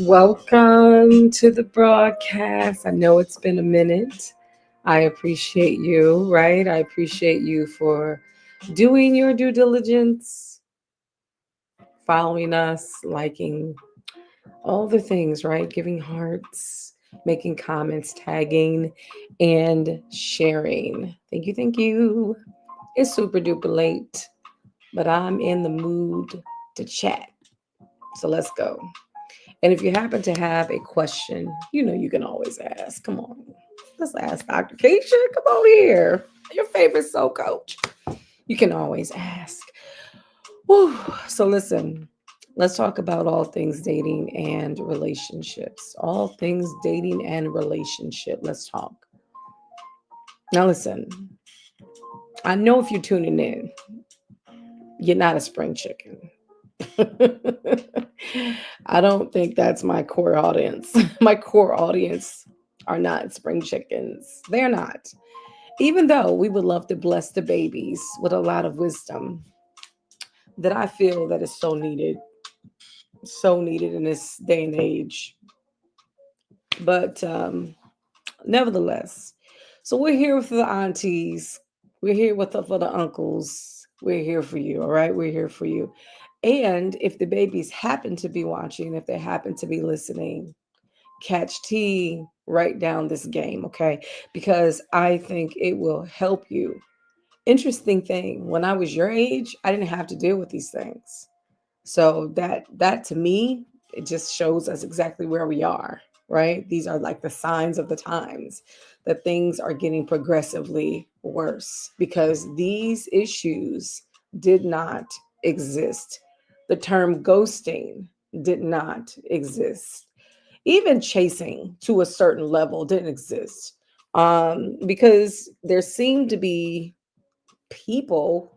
Welcome to the broadcast. I know it's been a minute. I appreciate you, right? I appreciate you for doing your due diligence, following us, liking all the things, right? Giving hearts, making comments, tagging, and sharing. Thank you. Thank you. It's super duper late, but I'm in the mood to chat. So let's go. And if you happen to have a question, you can always ask. Come on. Let's ask Dr. Keisha. Come on here. Your favorite soul coach. You can always ask. Whew. So listen, let's talk about all things dating and relationships. All things dating and relationship. Let's talk. Now listen, I know if you're tuning in, you're not a spring chicken. I don't think that's my core audience. My core audience are not spring chickens. They're not. Even though we would love to bless the babies with a lot of wisdom that I feel that is so needed in this day and age. But nevertheless, so we're here for the aunties. We're here for the uncles. We're here for you. All right. We're here for you. And if the babies happen to be watching, if they happen to be listening, catch T, write down this game, okay? Because I think it will help you. Interesting thing, when I was your age, I didn't have to deal with these things. So that to me, it just shows us exactly where we are, right? These are like the signs of the times that things are getting progressively worse because these issues did not exist. The term ghosting did not exist. Even chasing to a certain level didn't exist. Because there seemed to be people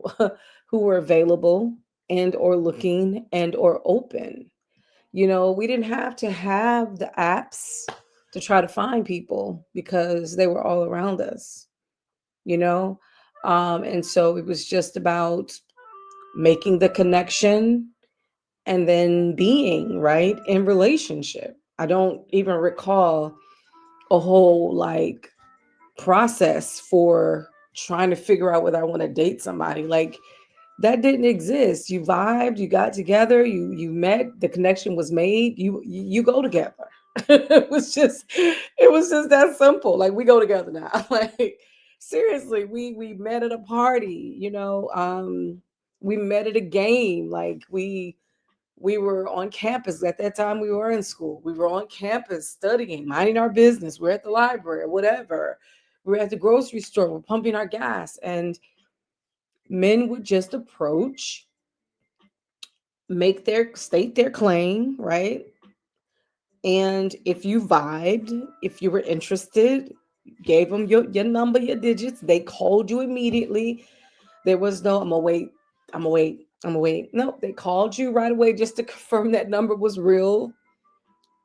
who were available and or looking and or open. We didn't have to have the apps to try to find people because they were all around us, you know and so it was just about making the connection and then being right in relationship. I don't even recall a whole like process for trying to figure out whether I want to date somebody. Like that didn't exist. You vibed, you got together, you met, the connection was made, you go together. It was just that simple. Like we go together now. Like seriously, we met at a party, we met at a game. Like we were on campus at that time. We were in school. We were on campus studying, minding our business. We're at the library, whatever. We're at the grocery store. We're pumping our gas, and men would just approach, make their state their claim, right? And if you vibed, if you were interested, gave them your number, your digits. They called you immediately. There was no, I'm gonna wait, I'm gonna wait, I'm gonna wait. No, they called you right away just to confirm that number was real.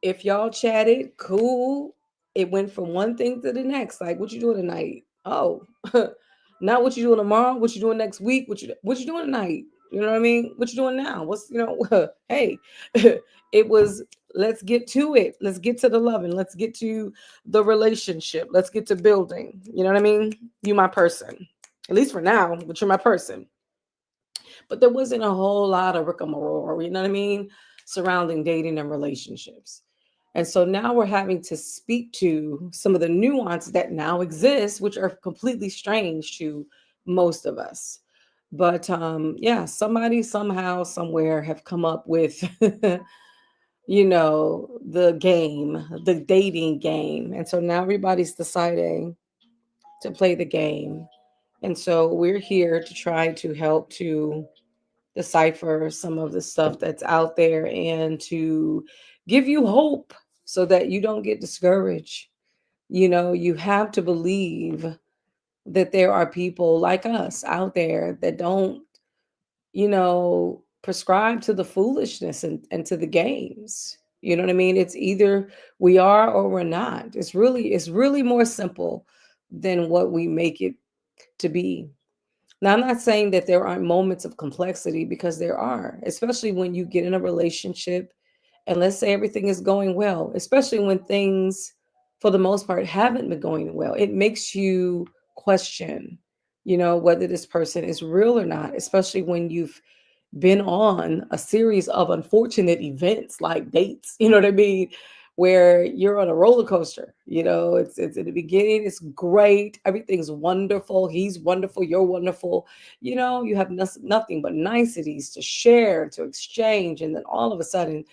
If y'all chatted, cool. It went from one thing to the next. Like, what you doing tonight? Oh, not what you doing tomorrow. What you doing next week? What you doing tonight? You know what I mean? What you doing now? Hey, it was. Let's get to it. Let's get to the loving. Let's get to the relationship. Let's get to building. You know what I mean? You my person. At least for now, but you're my person. But there wasn't a whole lot of rigmarole, you know what I mean, surrounding dating and relationships. And so now we're having to speak to some of the nuances that now exist, which are completely strange to most of us. But yeah, somebody somehow somewhere have come up with the game, the dating game. And so now everybody's deciding to play the game. And so we're here to try to help to decipher some of the stuff that's out there and to give you hope so that you don't get discouraged. You have to believe that there are people like us out there that don't, prescribe to the foolishness and to the games. You know what I mean? It's either we are or we're not. It's really more simple than what we make it to be. Now, I'm not saying that there aren't moments of complexity because there are, especially when you get in a relationship And let's say everything is going well, especially when things, for the most part, haven't been going well. It makes you question, whether this person is real or not, especially when you've been on a series of unfortunate events like dates, you know what I mean? Where you're on a roller coaster, it's in the beginning, it's great, everything's wonderful, he's wonderful, you're wonderful, you have nothing but niceties to share, to exchange, and then all of a sudden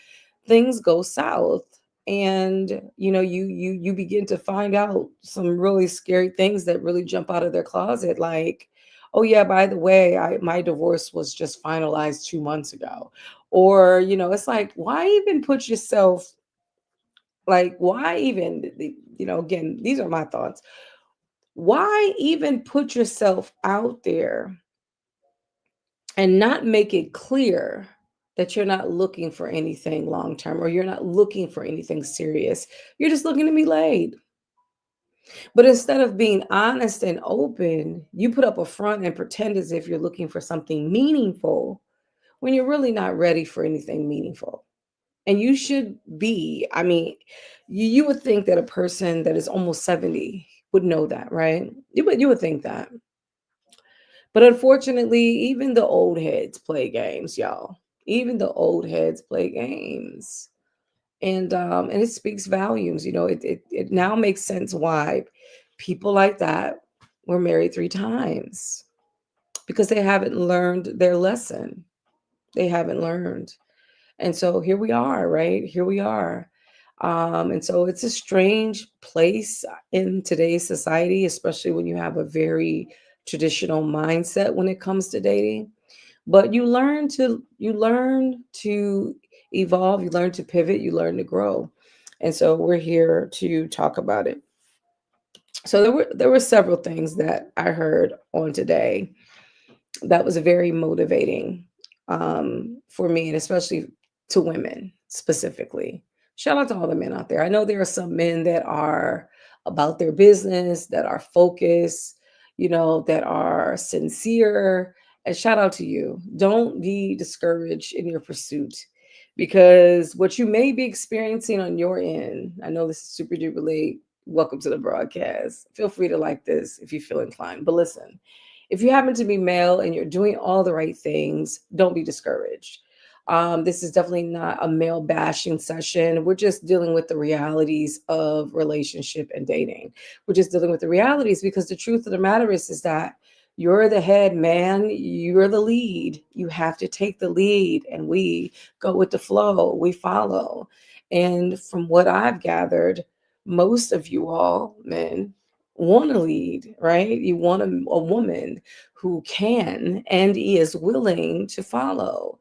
things go south, and you begin to find out some really scary things that really jump out of their closet, like, oh yeah, by the way, my divorce was just finalized 2 months ago. Or it's like, why even put yourself, like, why even again, these are my thoughts, why even put yourself out there and not make it clear that you're not looking for anything long term, or you're not looking for anything serious. You're just looking to be laid. But instead of being honest and open, you put up a front and pretend as if you're looking for something meaningful when you're really not ready for anything meaningful. And you should be, I mean, you would think that a person that is almost 70 would know that, right? You would think that. But unfortunately, even the old heads play games, y'all. Even the old heads play games. And it speaks volumes. It now makes sense why people like that were married 3 times, because they haven't learned their lesson. They haven't learned. And so here we are, right? Here we are. And so it's a strange place in today's society, especially when you have a very traditional mindset when it comes to dating. But you learn to evolve, you learn to pivot, you learn to grow. And so we're here to talk about it. So there were several things that I heard on today that was very motivating, for me, and especially to women specifically. Shout out to all the men out there. I know there are some men that are about their business, that are focused, that are sincere. And shout out to you. Don't be discouraged in your pursuit, because what you may be experiencing on your end, I know this is super duper late. Welcome to the broadcast. Feel free to like this if you feel inclined. But listen, if you happen to be male and you're doing all the right things, don't be discouraged. This is definitely not a male bashing session. We're just dealing with the realities of relationship and dating. We're just dealing with the realities, because the truth of the matter is that you're the head man, you're the lead. You have to take the lead, and we go with the flow, we follow. And from what I've gathered, most of you all men want to lead, right? You want a woman who can and is willing to follow,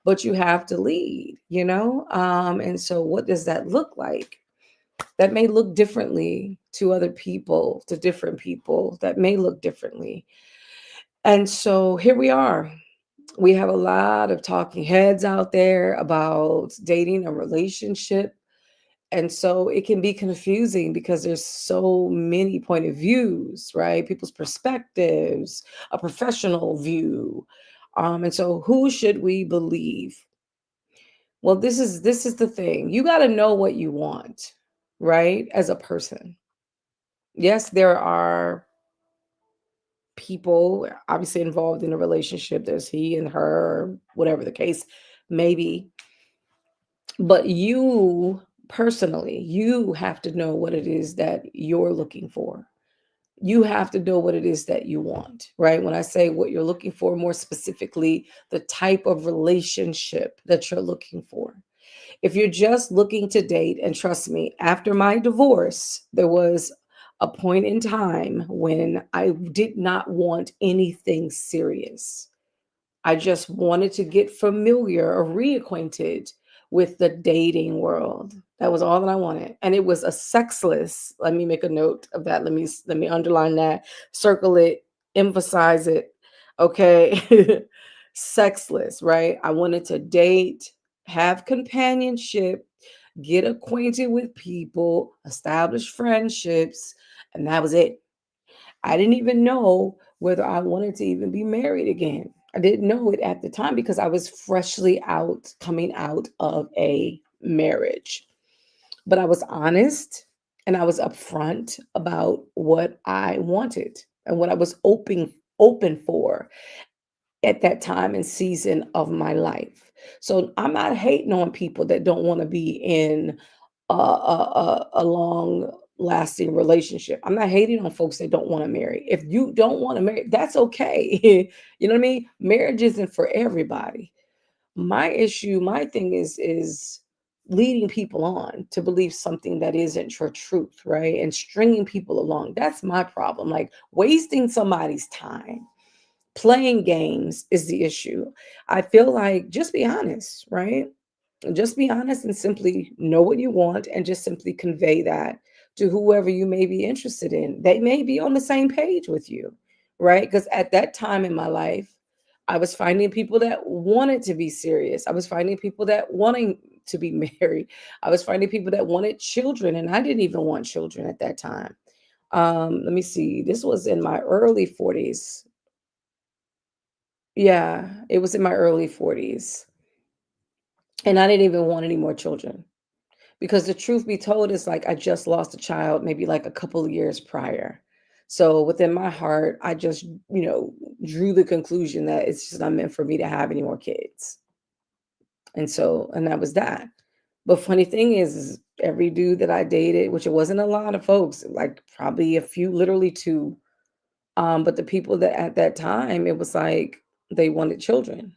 but you have to lead. And so what does that look like? That may look differently to other people, to different people, that may look differently. And so here we are. We have a lot of talking heads out there about dating a relationship, and so it can be confusing because there's so many point of views, right? People's perspectives, a professional view. And so who should we believe? Well, this is the thing. You got to know what you want, right? As a person. Yes, there are people obviously involved in a relationship. There's he and her, whatever the case may be. But you personally, you have to know what it is that you're looking for. You have to know what it is that you want, right? When I say what you're looking for, more specifically, the type of relationship that you're looking for. If you're just looking to date, and trust me, after my divorce, there was a point in time when I did not want anything serious. I just wanted to get familiar or reacquainted with the dating world. That was all that I wanted. And it was a sexless. Let me make a note of that. Let me underline that, circle it, emphasize it. Okay. Sexless, right? I wanted to date, have companionship, get acquainted with people, establish friendships, and that was it. I didn't even know whether I wanted to even be married again. I didn't know it at the time because I was freshly coming out of a marriage. But I was honest and I was upfront about what I wanted and what I was open for at that time and season of my life. So I'm not hating on people that don't want to be in a long lasting relationship. I'm not hating on folks that don't want to marry. If you don't want to marry, that's okay. You know what I mean? Marriage isn't for everybody. My issue, my thing is leading people on to believe something that isn't your truth, right? And stringing people along. That's my problem. Like wasting somebody's time. Playing games is the issue. I feel like just be honest, right? Just be honest and simply know what you want and just simply convey that to whoever you may be interested in. They may be on the same page with you, right? Because at that time in my life, I was finding people that wanted to be serious. I was finding people that wanting to be married. I was finding people that wanted children, and I didn't even want children at that time. Let me see. This was in my early 40s. Yeah, it was in my early 40s. And I didn't even want any more children. Because the truth be told is like I just lost a child maybe like a couple of years prior. So within my heart, I just, drew the conclusion that it's just not meant for me to have any more kids. And that was that. But funny thing is every dude that I dated, which it wasn't a lot of folks, like probably a few, literally two. But the people that at that time, it was like they wanted children,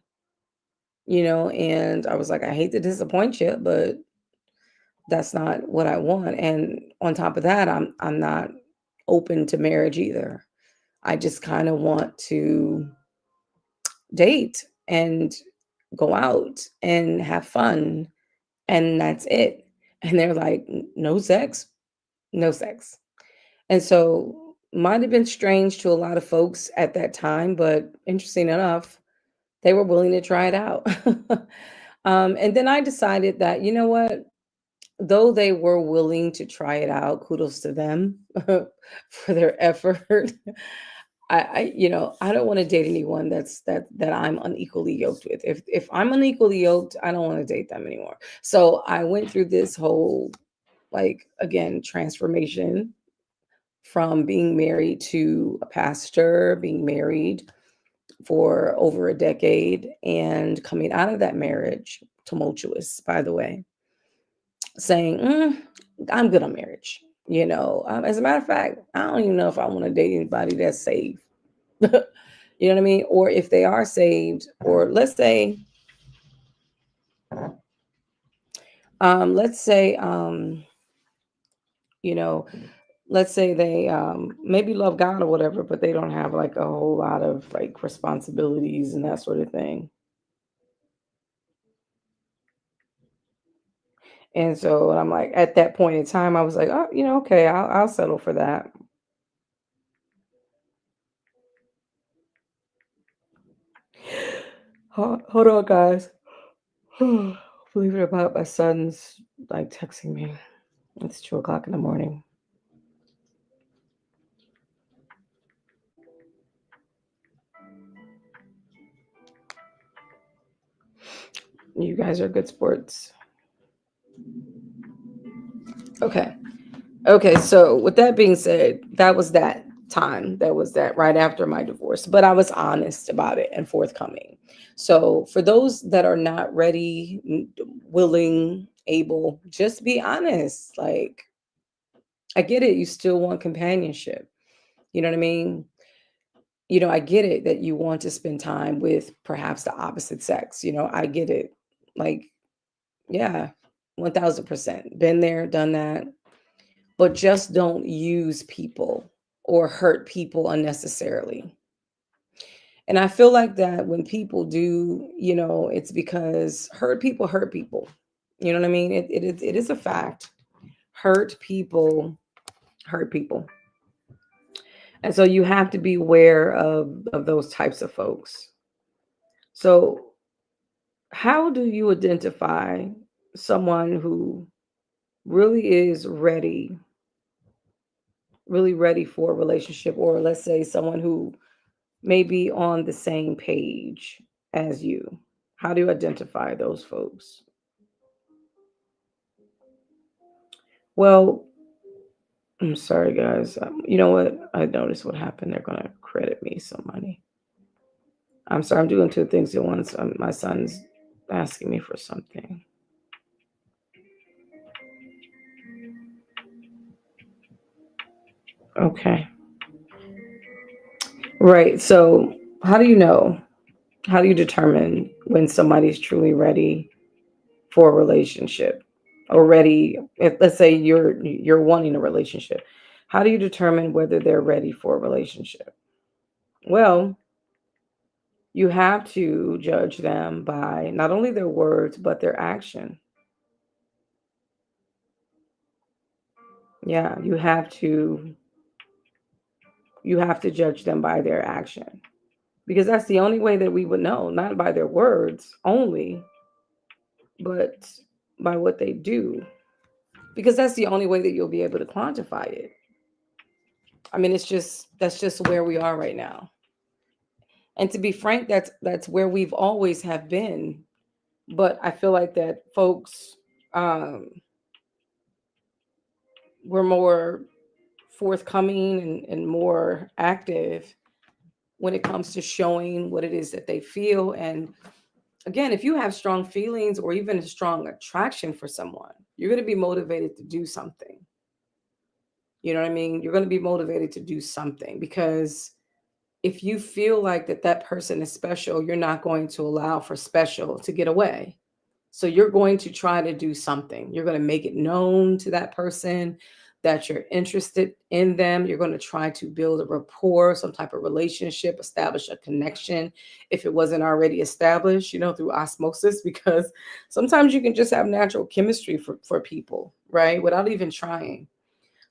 and I was like, I hate to disappoint you, but that's not what I want. And on top of that, I'm not open to marriage either. I just kind of want to date and go out and have fun and that's it. And they're like, No sex, no sex." And so might have been strange to a lot of folks at that time, but interesting enough, they were willing to try it out. And then I decided that, you know what? Though they were willing to try it out, kudos to them for their effort. I don't want to date anyone that I'm unequally yoked with. If I'm unequally yoked, I don't want to date them anymore. So I went through this whole, like, again, transformation from being married to a pastor, being married for over a decade, and coming out of that marriage, tumultuous, by the way, saying, I'm good on marriage. As a matter of fact, I don't even know if I want to date anybody that's saved. You know what I mean? Or if they are saved, or let's say, you know, let's say they maybe love God or whatever, but they don't have like a whole lot of like responsibilities and that sort of thing. And so I'm like, at that point in time, I was like, oh, okay, I'll settle for that. Hold on, guys. Believe it or not, my son's like texting me. It's 2 o'clock in the morning. You guys are good sports. Okay. Okay. So, with that being said, that was that time. That was that right after my divorce. But I was honest about it and forthcoming. So, for those that are not ready, willing, able, just be honest. Like, I get it. You still want companionship. You know what I mean? I get it that you want to spend time with perhaps the opposite sex. I get it. Like, yeah, 1000%. Been there, done that. But just don't use people or hurt people unnecessarily. And I feel like that when people do, it's because hurt people hurt people. You know what I mean? It is a fact. Hurt people hurt people. And so you have to be aware of those types of folks. So, how do you identify someone who really is really ready for a relationship, or let's say someone who may be on the same page as you? How do you identify those folks? Well, I'm sorry, guys. You know what? I noticed what happened. They're gonna credit me some money. I'm sorry. I'm doing two things at once. My son's asking me for something. Okay. Right. So, how do you know? How do you determine when somebody's truly ready for a relationship, or ready? If, let's say you're wanting a relationship, how do you determine whether they're ready for a relationship? Well, you have to judge them by not only their words but their action. Yeah, you have to judge them by their action, because that's the only way that we would know, not by their words only, but by what they do, because that's the only way that you'll be able to quantify it. I mean, that's just where we are right now. And to be frank, that's where we've always have been. But I feel like that folks um were more forthcoming and more active when it comes to showing what it is that they feel. And again, if you have strong feelings or even a strong attraction for someone, you're going to be motivated to do something. You know what I mean? You're going to be motivated to do something, because if you feel like that person is special, you're not going to allow for special to get away. So you're going to try to do something. You're going to make it known to that person that you're interested in them. You're going to try to build a rapport, some type of relationship, establish a connection if it wasn't already established, through osmosis, because sometimes you can just have natural chemistry for people, right? Without even trying.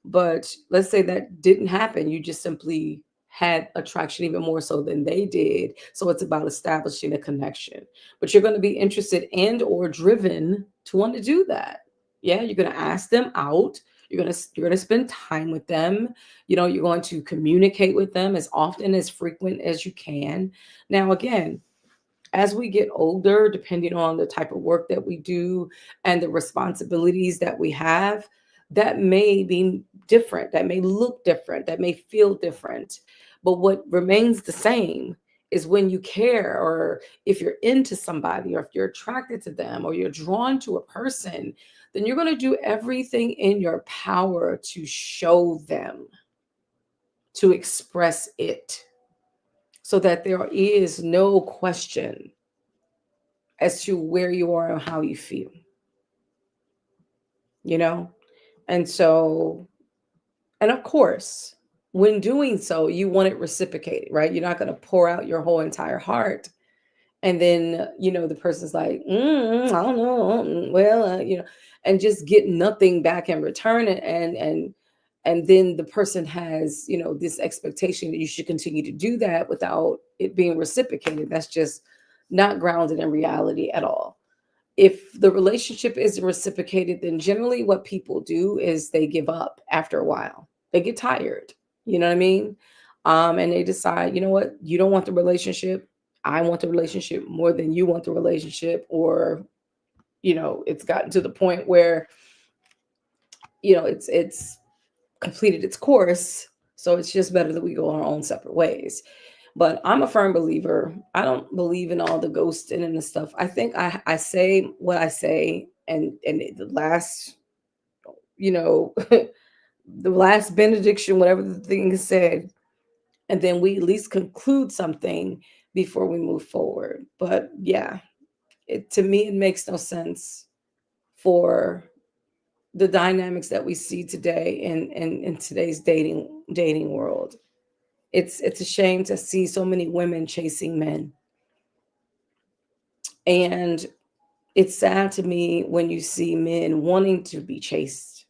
But let's say that didn't happen. You just simply had attraction even more so than they did. So it's about establishing a connection. But you're going to be interested and or driven to want to do that. Yeah, you're going to ask them out. You're going to spend time with them. You're going to communicate with them as often as frequent as you can. Now again, as we get older, depending on the type of work that we do and the responsibilities that we have, that may be different, that may look different, that may feel different. But what remains the same is when you care, or if you're into somebody, or if you're attracted to them, or you're drawn to a person, then you're going to do everything in your power to show them, to express it, so that there is no question as to where you are and how you feel, you know? And so, and of course, when doing so, you want it reciprocated, right? You're not going to pour out your whole entire heart. And then, the person's like, I don't know. Well, and just get nothing back in return. And then the person has, this expectation that you should continue to do that without it being reciprocated. That's just not grounded in reality at all. If the relationship isn't reciprocated, then generally what people do is they give up after a while. They get tired. You know what I mean? And they decide, you know what, you don't want the relationship. I want the relationship more than you want the relationship. Or, it's gotten to the point where, it's completed its course. So it's just better that we go our own separate ways. But I'm a firm believer. I don't believe in all the ghosting and the stuff. I think I say what I say, and the last, the last benediction, whatever the thing is said, and then we at least conclude something before we move forward. But yeah, to me, it makes no sense for the dynamics that we see today in today's dating world. It's a shame to see so many women chasing men. And it's sad to me when you see men wanting to be chased.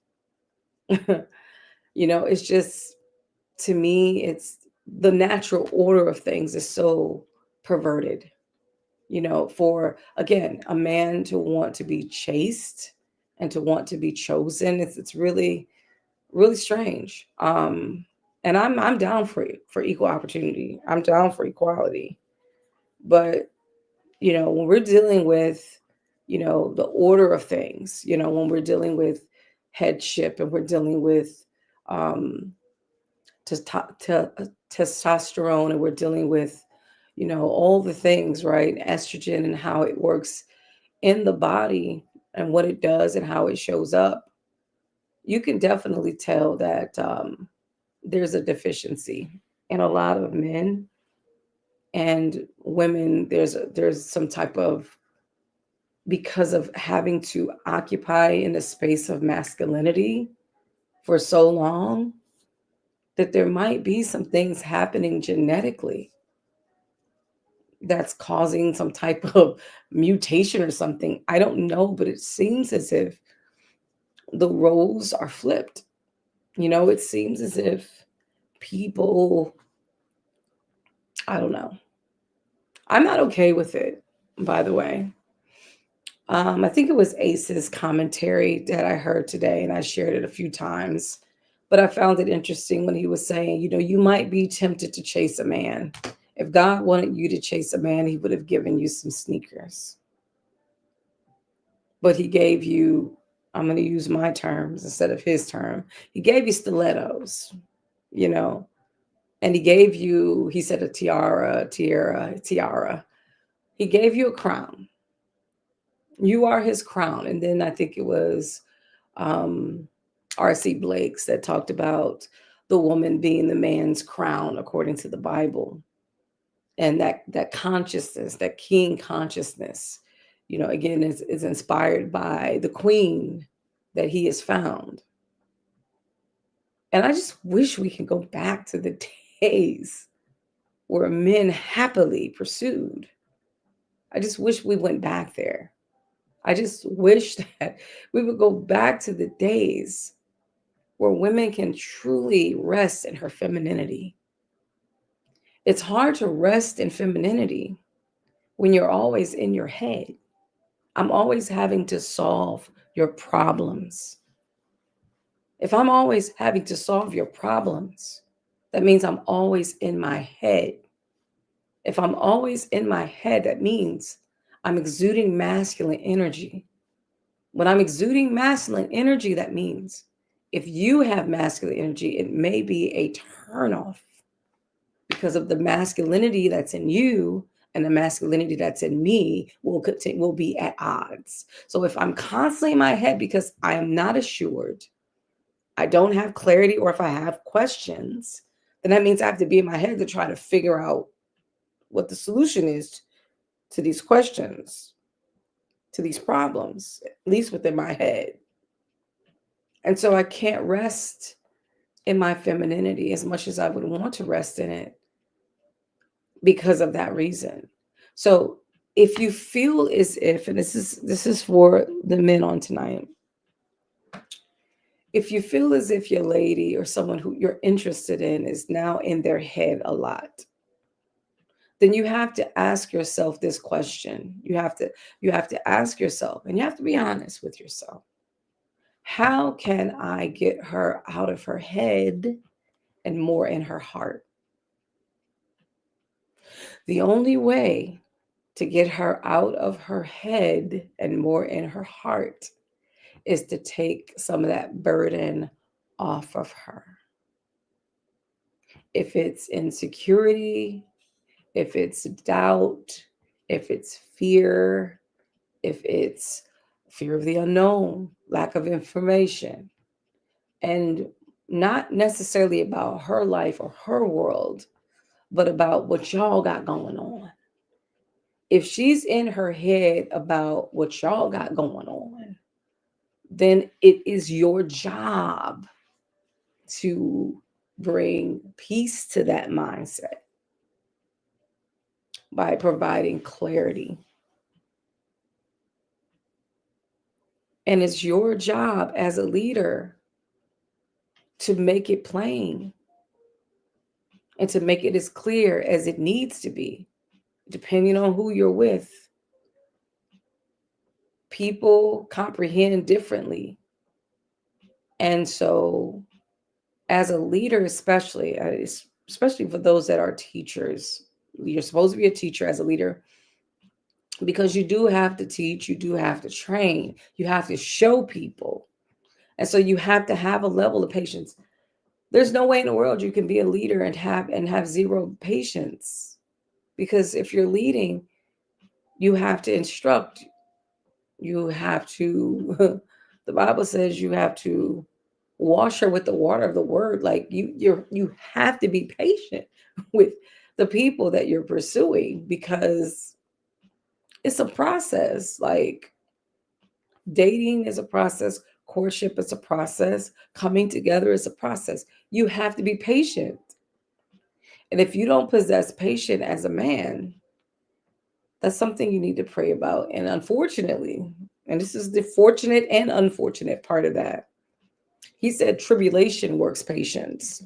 It's just, to me, it's the natural order of things is so perverted. For again, a man to want to be chased and to want to be chosen, it's really, really strange. And I'm down for equal opportunity. I'm down for equality. But when we're dealing with, the order of things, when we're dealing with headship, and we're dealing with um, testosterone, and we're dealing with, all the things, right? Estrogen and how it works in the body and what it does and how it shows up, you can definitely tell that there's a deficiency in a lot of men and women. There's some type of, because of having to occupy in the space of masculinity for so long, that there might be some things happening genetically that's causing some type of mutation or something. I don't know, but it seems as if the roles are flipped. It seems as if people, I don't know. I'm not okay with it, by the way. I think it was Ace's commentary that I heard today, and I shared it a few times. But I found it interesting when he was saying, you might be tempted to chase a man. If God wanted you to chase a man, he would have given you some sneakers. But he gave you, I'm going to use my terms instead of his term, he gave you stilettos, you know, and he gave you, he said a tiara. He gave you a crown. You are his crown. And then I think it was um, R.C. Blakes that talked about the woman being the man's crown according to the Bible. And that consciousness, that king consciousness, again, is inspired by the queen that he has found. And I just wish we could go back to the days where men happily pursued. I just wish we went back there. I just wish that we would go back to the days where women can truly rest in her femininity. It's hard to rest in femininity when you're always in your head. I'm always having to solve your problems. If I'm always having to solve your problems, that means I'm always in my head. If I'm always in my head, that means I'm exuding masculine energy. When I'm exuding masculine energy, that means if you have masculine energy, it may be a turnoff because of the masculinity that's in you, and the masculinity that's in me will be at odds. So if I'm constantly in my head because I am not assured, I don't have clarity, or if I have questions, then that means I have to be in my head to try to figure out what the solution is to these questions, to these problems, at least within my head. And so I can't rest in my femininity as much as I would want to rest in it because of that reason. So if you feel as if, and this is for the men on tonight, if you feel as if your lady or someone who you're interested in is now in their head a lot, then you have to ask yourself this question. You have to ask yourself, and you have to be honest with yourself. How can I get her out of her head and more in her heart? The only way to get her out of her head and more in her heart is to take some of that burden off of her. If it's insecurity, if it's doubt, if it's fear, if it's fear of the unknown, lack of information, and not necessarily about her life or her world, but about what y'all got going on. If she's in her head about what y'all got going on, then it is your job to bring peace to that mindset by providing clarity. And it's your job as a leader to make it plain and to make it as clear as it needs to be, depending on who you're with. People comprehend differently. And so, as a leader, especially for those that are teachers, you're supposed to be a teacher as a leader because you do have to teach, you do have to train, you have to show people. And so you have to have a level of patience. There's no way in the world you can be a leader and have zero patience, because if you're leading, you have to instruct, you have to the Bible says you have to wash her with the water of the word. Like you have to be patient with the people that you're pursuing, because it's a process. Like, dating is a process, courtship is a process, coming together is a process. You have to be patient. And if you don't possess patience as a man, that's something you need to pray about. And unfortunately, and this is the fortunate and unfortunate part of that, he said tribulation works patience.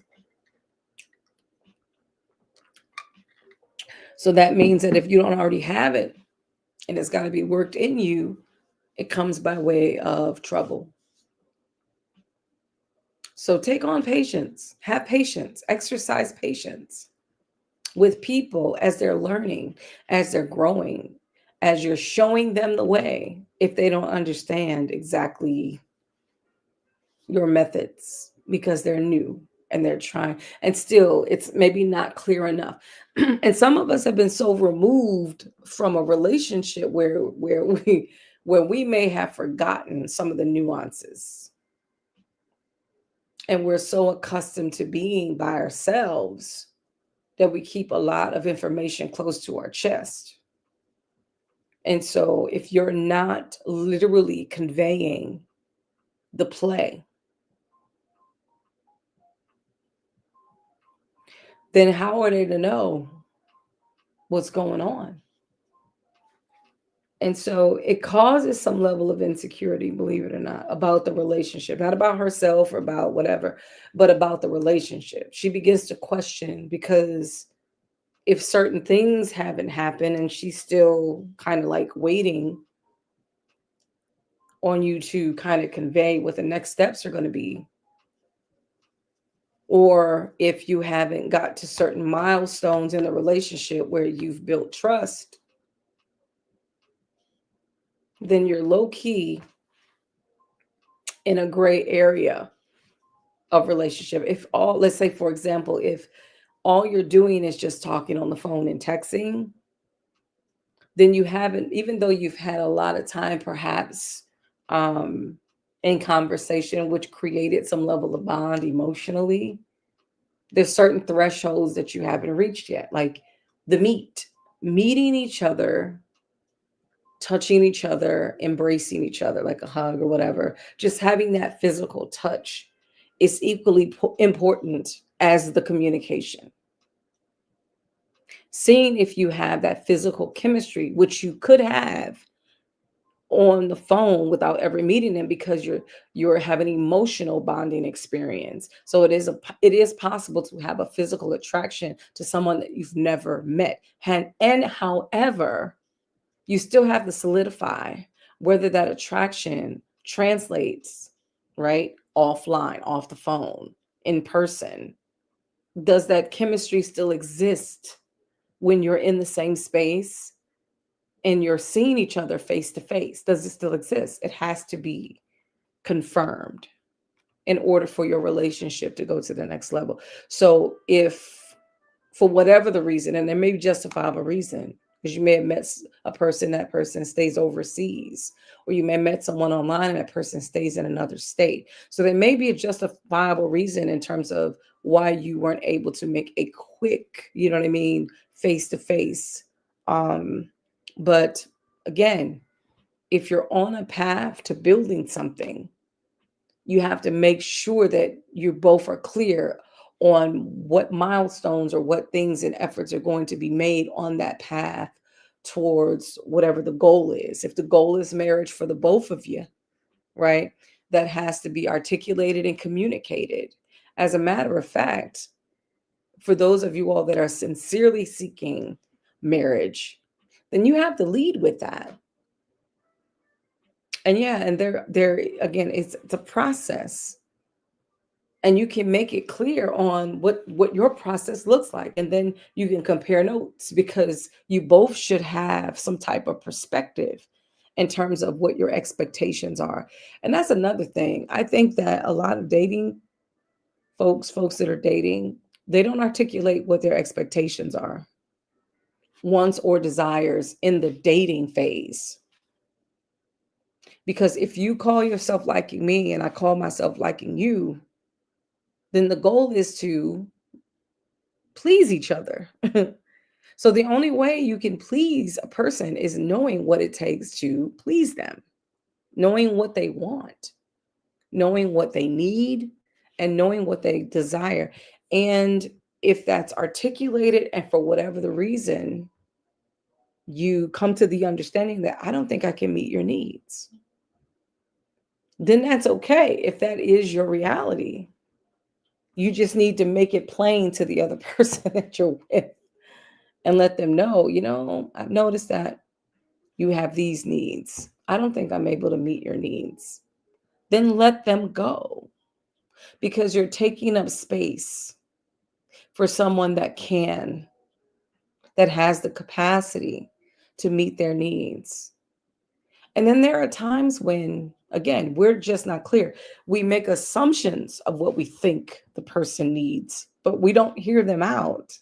So that means that if you don't already have it and it's got to be worked in you, it comes by way of trouble. So take on patience, have patience, exercise patience with people as they're learning, as they're growing, as you're showing them the way. If they don't understand exactly your methods because they're new and they're trying, and still it's maybe not clear enough. And some of us have been so removed from a relationship where we may have forgotten some of the nuances, and we're so accustomed to being by ourselves that we keep a lot of information close to our chest. And so if you're not literally conveying the play, then how are they to know what's going on? And so it causes some level of insecurity, believe it or not, about the relationship, not about herself or about whatever, but about the relationship. She begins to question, because if certain things haven't happened and she's still kind of like waiting on you to kind of convey what the next steps are going to be, or if you haven't got to certain milestones in the relationship where you've built trust, then you're low key in a gray area of relationship. If all, let's say, for example, if all you're doing is just talking on the phone and texting, then you haven't, even though you've had a lot of time perhaps um, in conversation, which created some level of bond emotionally, there's certain thresholds that you haven't reached yet, like the meeting each other, touching each other, embracing each other like a hug or whatever, just having that physical touch is equally important as the communication. Seeing if you have that physical chemistry, which you could have on the phone without ever meeting them, because you're having emotional bonding experience. So it is possible to have a physical attraction to someone that you've never met. And however, you still have to solidify whether that attraction translates, right, offline, off the phone, in person. Does that chemistry still exist when you're in the same space and you're seeing each other face to face? Does it still exist? It has to be confirmed in order for your relationship to go to the next level. So if for whatever the reason, and there may be justifiable reason, because you may have met a person, that person stays overseas, or you may have met someone online and that person stays in another state. So there may be a justifiable reason in terms of why you weren't able to make a quick, you know what I mean, face to face. But again, if you're on a path to building something, you have to make sure that you both are clear on what milestones or what things and efforts are going to be made on that path towards whatever the goal is. If the goal is marriage for the both of you, right, that has to be articulated and communicated. As a matter of fact, for those of you all that are sincerely seeking marriage, then you have to lead with that. And yeah, and there again, it's a process, and you can make it clear on what your process looks like, and then you can compare notes, because you both should have some type of perspective in terms of what your expectations are. And that's another thing. I think that a lot of dating folks that are dating, they don't articulate what their expectations are, wants or desires in the dating phase. Because if you call yourself liking me and I call myself liking you, then the goal is to please each other. So the only way you can please a person is knowing what it takes to please them, knowing what they want, knowing what they need, and knowing what they desire. And if that's articulated and for whatever the reason, you come to the understanding that I don't think I can meet your needs, then that's okay if that is your reality. You just need to make it plain to the other person that you're with and let them know, I've noticed that you have these needs. I don't think I'm able to meet your needs. Then let them go because you're taking up space for someone that has the capacity to meet their needs. And then there are times when, again, we're just not clear. We make assumptions of what we think the person needs, but we don't hear them out.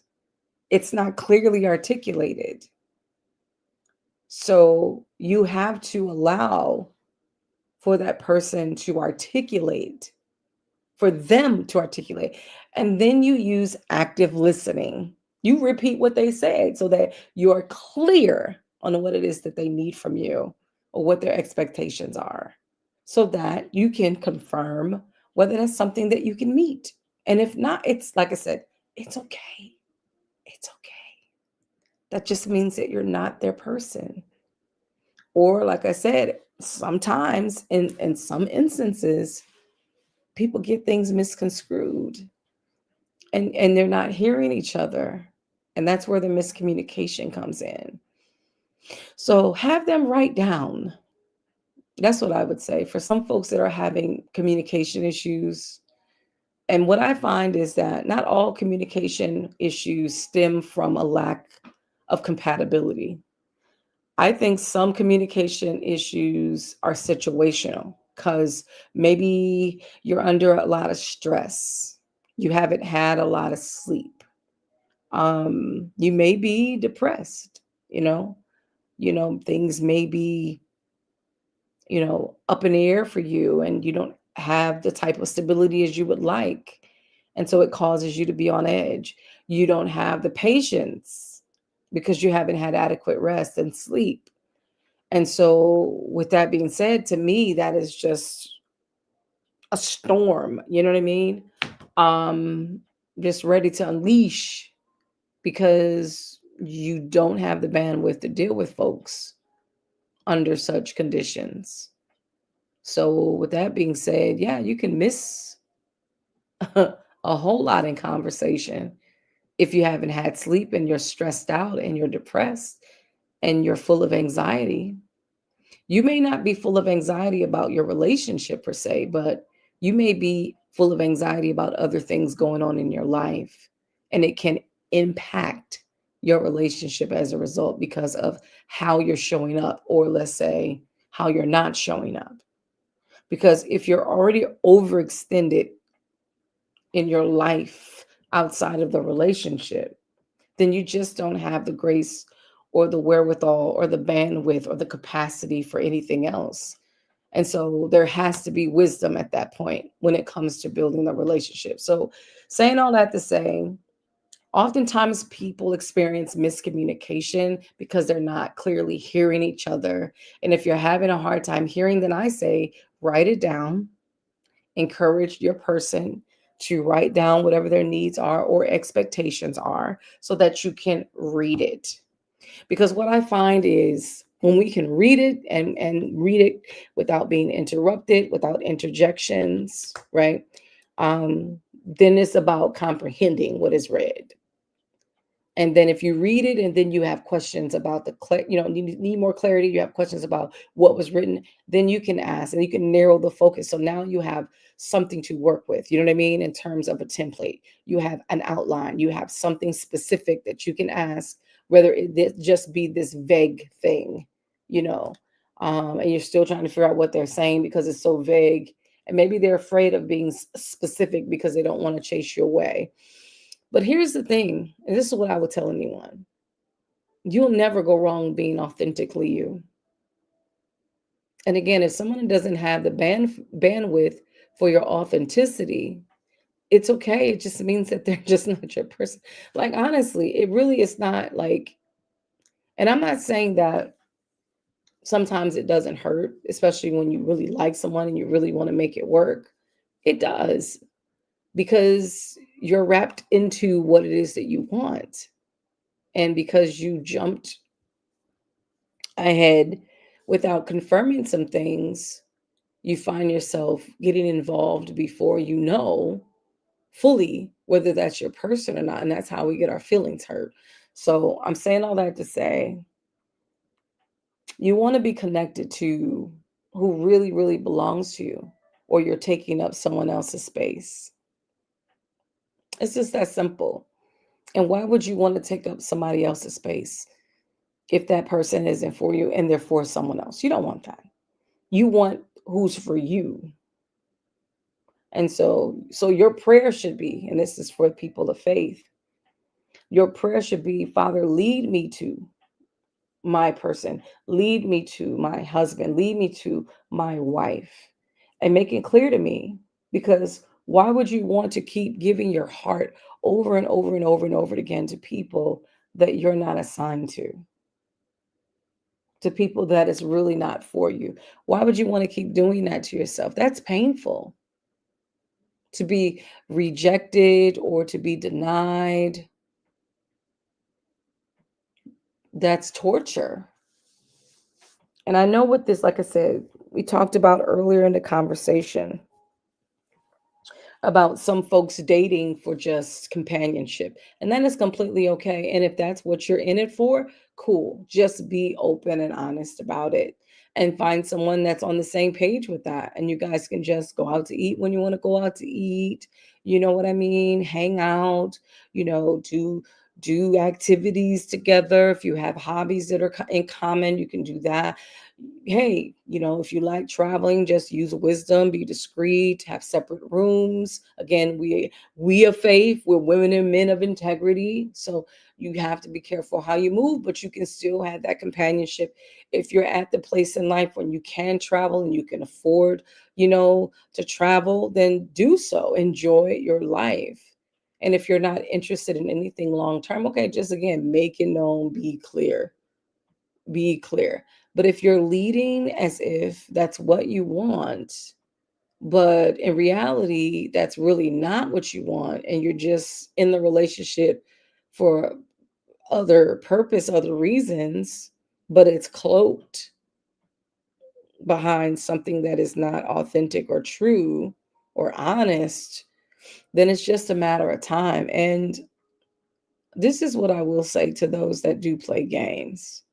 It's not clearly articulated. So you have to allow for that person to articulate, for them to articulate. And then you use active listening. You repeat what they said so that you're clear on what it is that they need from you or what their expectations are, so that you can confirm whether that's something that you can meet. And if not, it's like I said, it's okay. It's okay. That just means that you're not their person. Or, like I said, sometimes in some instances, people get things misconstrued and they're not hearing each other. And that's where the miscommunication comes in. So have them write down. That's what I would say for some folks that are having communication issues. And what I find is that not all communication issues stem from a lack of compatibility. I think some communication issues are situational because maybe you're under a lot of stress. You haven't had a lot of sleep. You may be depressed, you know, things may be, up in the air for you and you don't have the type of stability as you would like. And so it causes you to be on edge. You don't have the patience because you haven't had adequate rest and sleep. And so, with that being said, to me, that is just a storm. You know what I mean? Um, just ready to unleash because you don't have the bandwidth to deal with folks under such conditions. So, with that being said, yeah, you can miss a whole lot in conversation if you haven't had sleep and you're stressed out and you're depressed and you're full of anxiety. You may not be full of anxiety about your relationship per se, but you may be full of anxiety about other things going on in your life. And it can impact your relationship as a result because of how you're showing up, or let's say, how you're not showing up. Because if you're already overextended in your life outside of the relationship, then you just don't have the grace or the wherewithal or the bandwidth or the capacity for anything else. And so there has to be wisdom at that point when it comes to building the relationship. So, saying all that to say, oftentimes people experience miscommunication because they're not clearly hearing each other. And if you're having a hard time hearing, then I say write it down, encourage your person to write down whatever their needs are or expectations are so that you can read it. Because what I find is when we can read it and read it without being interrupted, without interjections, right? Then it's about comprehending what is read. And then if you read it and then you have questions about need more clarity, you have questions about what was written, then you can ask and you can narrow the focus. So now you have something to work with, you know what I mean? In terms of a template, you have an outline, you have something specific that you can ask, whether it just be this vague thing, you know. and you're still trying to figure out what they're saying because it's so vague. And maybe they're afraid of being specific because they don't want to chase you away. But here's the thing, and this is what I would tell anyone: you'll never go wrong being authentically you. And again, if someone doesn't have the bandwidth for your authenticity, it's okay. It just means that they're just not your person. Like, honestly, it really is not like, and I'm not saying that sometimes it doesn't hurt, especially when you really like someone and you really want to make it work. It does, because you're wrapped into what it is that you want. And because you jumped ahead without confirming some things, you find yourself getting involved before you know fully whether that's your person or not. And that's how we get our feelings hurt. So I'm saying all that to say, you want to be connected to who really, really belongs to you, or you're taking up someone else's space. It's just that simple. And why would you want to take up somebody else's space if that person isn't for you and they're for someone else? You don't want that. You want who's for you. And so your prayer should be, and this is for people of faith, your prayer should be, Father, lead me to my person, lead me to my husband, lead me to my wife, and make it clear to me. Because why would you want to keep giving your heart over and over and over and over again to people that you're not assigned to people that is really not for you? Why would you want to keep doing that to yourself? That's painful. To be rejected or to be denied, that's torture. And I know what this, like I said, we talked about earlier in the conversation about some folks dating for just companionship. And that is completely okay. And if that's what you're in it for, cool. Just be open and honest about it and find someone that's on the same page with that. And you guys can just go out to eat when you want to go out to eat. You know what I mean? Hang out, do activities together. If you have hobbies that are in common, you can do that. Hey, if you like traveling, just use wisdom, be discreet, have separate rooms. Again, we of faith, we're women and men of integrity. So you have to be careful how you move, but you can still have that companionship. If you're at the place in life when you can travel and you can afford, to travel, then do so. Enjoy your life. And if you're not interested in anything long term, okay, just again, make it known, be clear. But if you're leading as if that's what you want, but in reality, that's really not what you want, and you're just in the relationship for other purpose, other reasons, but it's cloaked behind something that is not authentic or true or honest, then it's just a matter of time. And this is what I will say to those that do play games: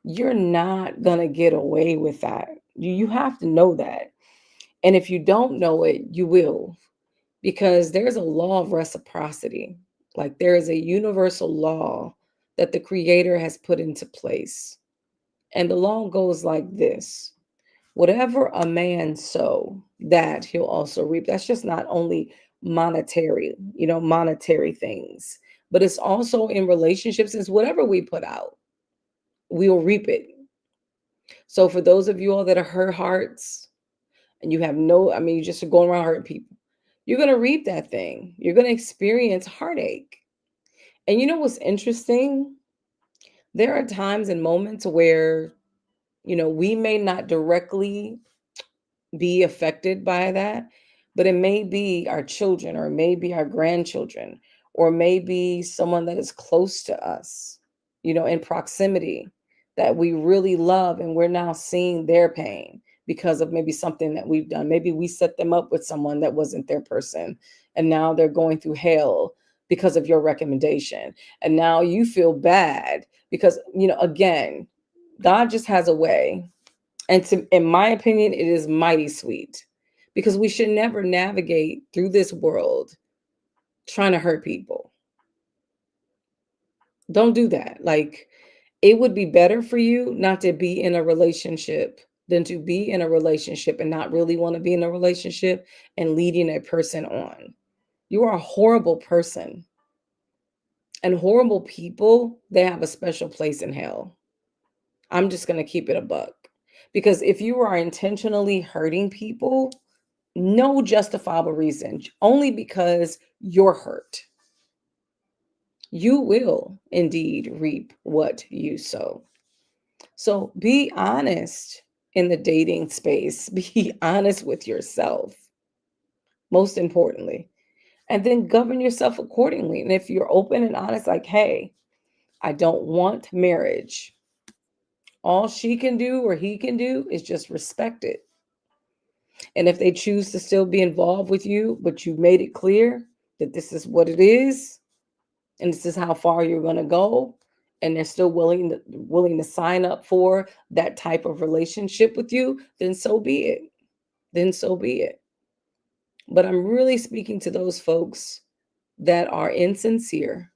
you're not going to get away with that. You have to know that. And if you don't know it, you will, because there's a law of reciprocity. Like, there is a universal law that the creator has put into place. And the law goes like this: whatever a man sow, that he'll also reap. That's just not only monetary things, but it's also in relationships. It's whatever we put out, we'll reap it. So for those of you all that are hurt hearts and you have you just are going around hurting people, you're going to reap that thing. You're going to experience heartache. And you know what's interesting? There are times and moments where, we may not directly be affected by that, but it may be our children, or maybe our grandchildren, or maybe someone that is close to us, in proximity, that we really love, and we're now seeing their pain because of maybe something that we've done. Maybe we set them up with someone that wasn't their person, and now they're going through hell because of your recommendation. And now you feel bad because, again, God just has a way, and in my opinion, it is mighty sweet, because we should never navigate through this world trying to hurt people. Don't do that. Like, It would be better for you not to be in a relationship than to be in a relationship and not really want to be in a relationship and leading a person on. You are a horrible person. And horrible people, they have a special place in hell. I'm just going to keep it a buck. Because if you are intentionally hurting people, no justifiable reason, only because you're hurt, you will indeed reap what you sow. So be honest in the dating space. Be honest with yourself, most importantly, and then govern yourself accordingly. And if you're open and honest, like, hey, I don't want marriage, all she can do or he can do is just respect it. And if they choose to still be involved with you, but you made it clear that this is what it is, and this is how far you're going to go, and they're still willing to sign up for that type of relationship with you, then so be it. Then so be it. But I'm really speaking to those folks that are insincere,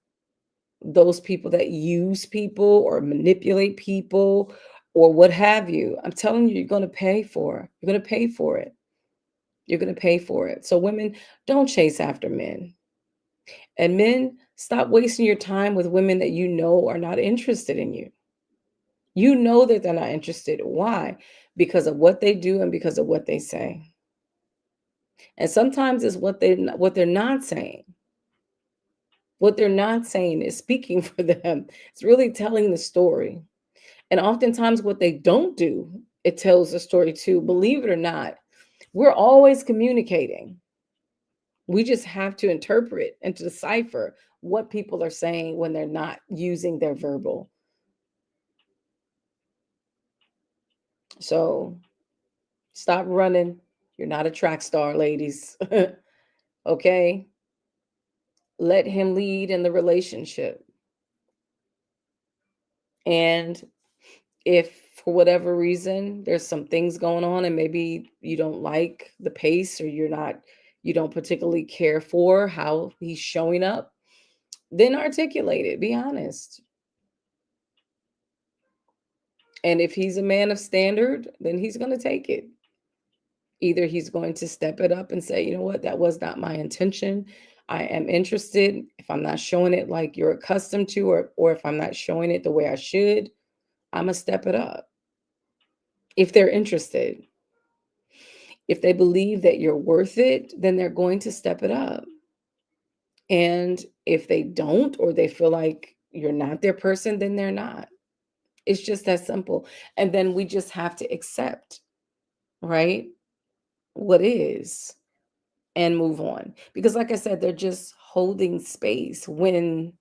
those people that use people or manipulate people or what have you. I'm telling you, you're going to pay for it. You're going to pay for it. You're going to pay for it. So women, don't chase after men. And men, stop wasting your time with women that you know are not interested in you. You know that they're not interested. Why? Because of what they do and because of what they say. And sometimes it's what they're not saying. What they're not saying is speaking for them. It's really telling the story. And oftentimes what they don't do, it tells the story too. Believe it or not, we're always communicating. We just have to interpret and to decipher what people are saying when they're not using their verbal. So stop running. You're not a track star, ladies. Okay? Let him lead in the relationship. And if for whatever reason there's some things going on and maybe you don't like the pace or you don't particularly care for how he's showing up, then articulate it. Be honest. And if he's a man of standard, then he's going to take it. Either he's going to step it up and say, you know what, that was not my intention. I am interested. If I'm not showing it like you're accustomed to, or if I'm not showing it the way I should, I'm going to step it up. If they're interested, if they believe that you're worth it, then they're going to step it up. And if they don't, or they feel like you're not their person, then they're not. It's just that simple. And then we just have to accept, right, what is and move on. Because, like I said, they're just holding space when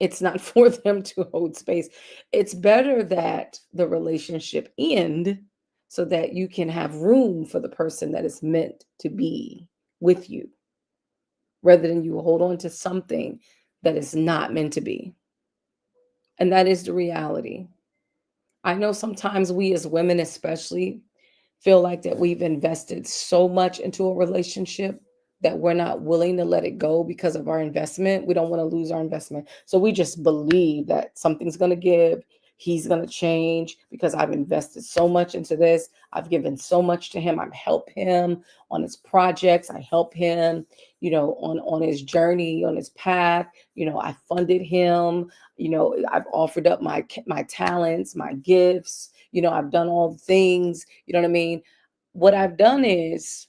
it's not for them to hold space. It's better that the relationship end so that you can have room for the person that is meant to be with you rather than you hold on to something that is not meant to be. And that is the reality. I know sometimes we as women, especially, feel like that we've invested so much into a relationship that we're not willing to let it go because of our investment. We don't want to lose our investment. So we just believe that something's going to give. He's going to change because I've invested so much into this. I've given so much to him. I've helped him on his projects. I help him, on his journey, on his path. I funded him. I've offered up my talents, my gifts. I've done all the things. You know what I mean? What I've done is,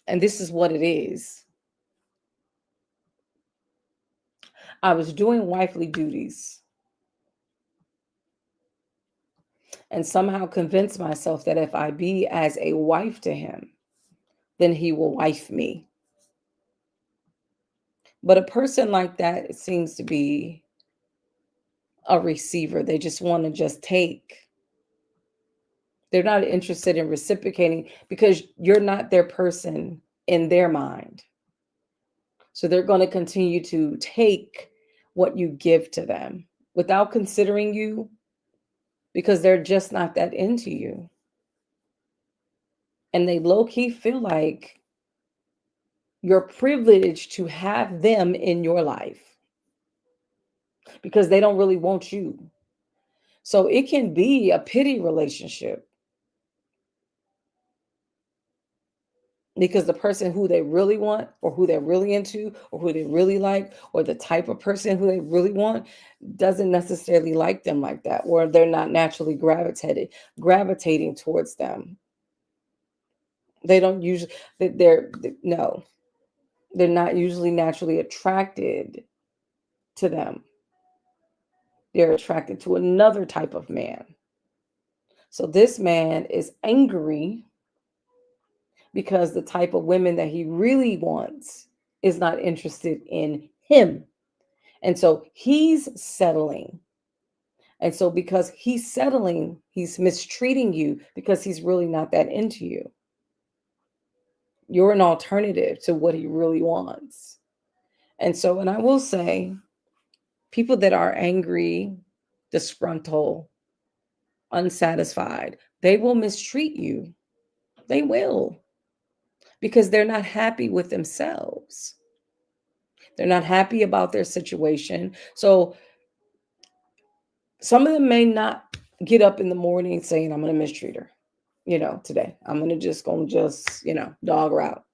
and this is what it is, I was doing wifely duties and somehow convinced myself that if I be as a wife to him, then he will wife me. But a person like that, it seems to be a receiver. They just want to just take. They're not interested in reciprocating because you're not their person in their mind. So they're going to continue to take what you give to them without considering you because they're just not that into you. And they low key feel like you're privileged to have them in your life because they don't really want you. So it can be a pity relationship because the person who they really want or who they're really into or who they really like or the type of person who they really want doesn't necessarily like them like that, or they're not naturally gravitating towards them. They don't usually no, they're not usually naturally attracted to them. They're attracted to another type of man. So this man is angry because the type of women that he really wants is not interested in him. And so he's settling. And so because he's settling, he's mistreating you because he's really not that into you. You're an alternative to what he really wants. And so, and I will say, people that are angry, disgruntled, unsatisfied, they will mistreat you. They will, because they're not happy with themselves. They're not happy about their situation. So some of them may not get up in the morning saying, I'm going to mistreat her, today. I'm going to just, dog her out.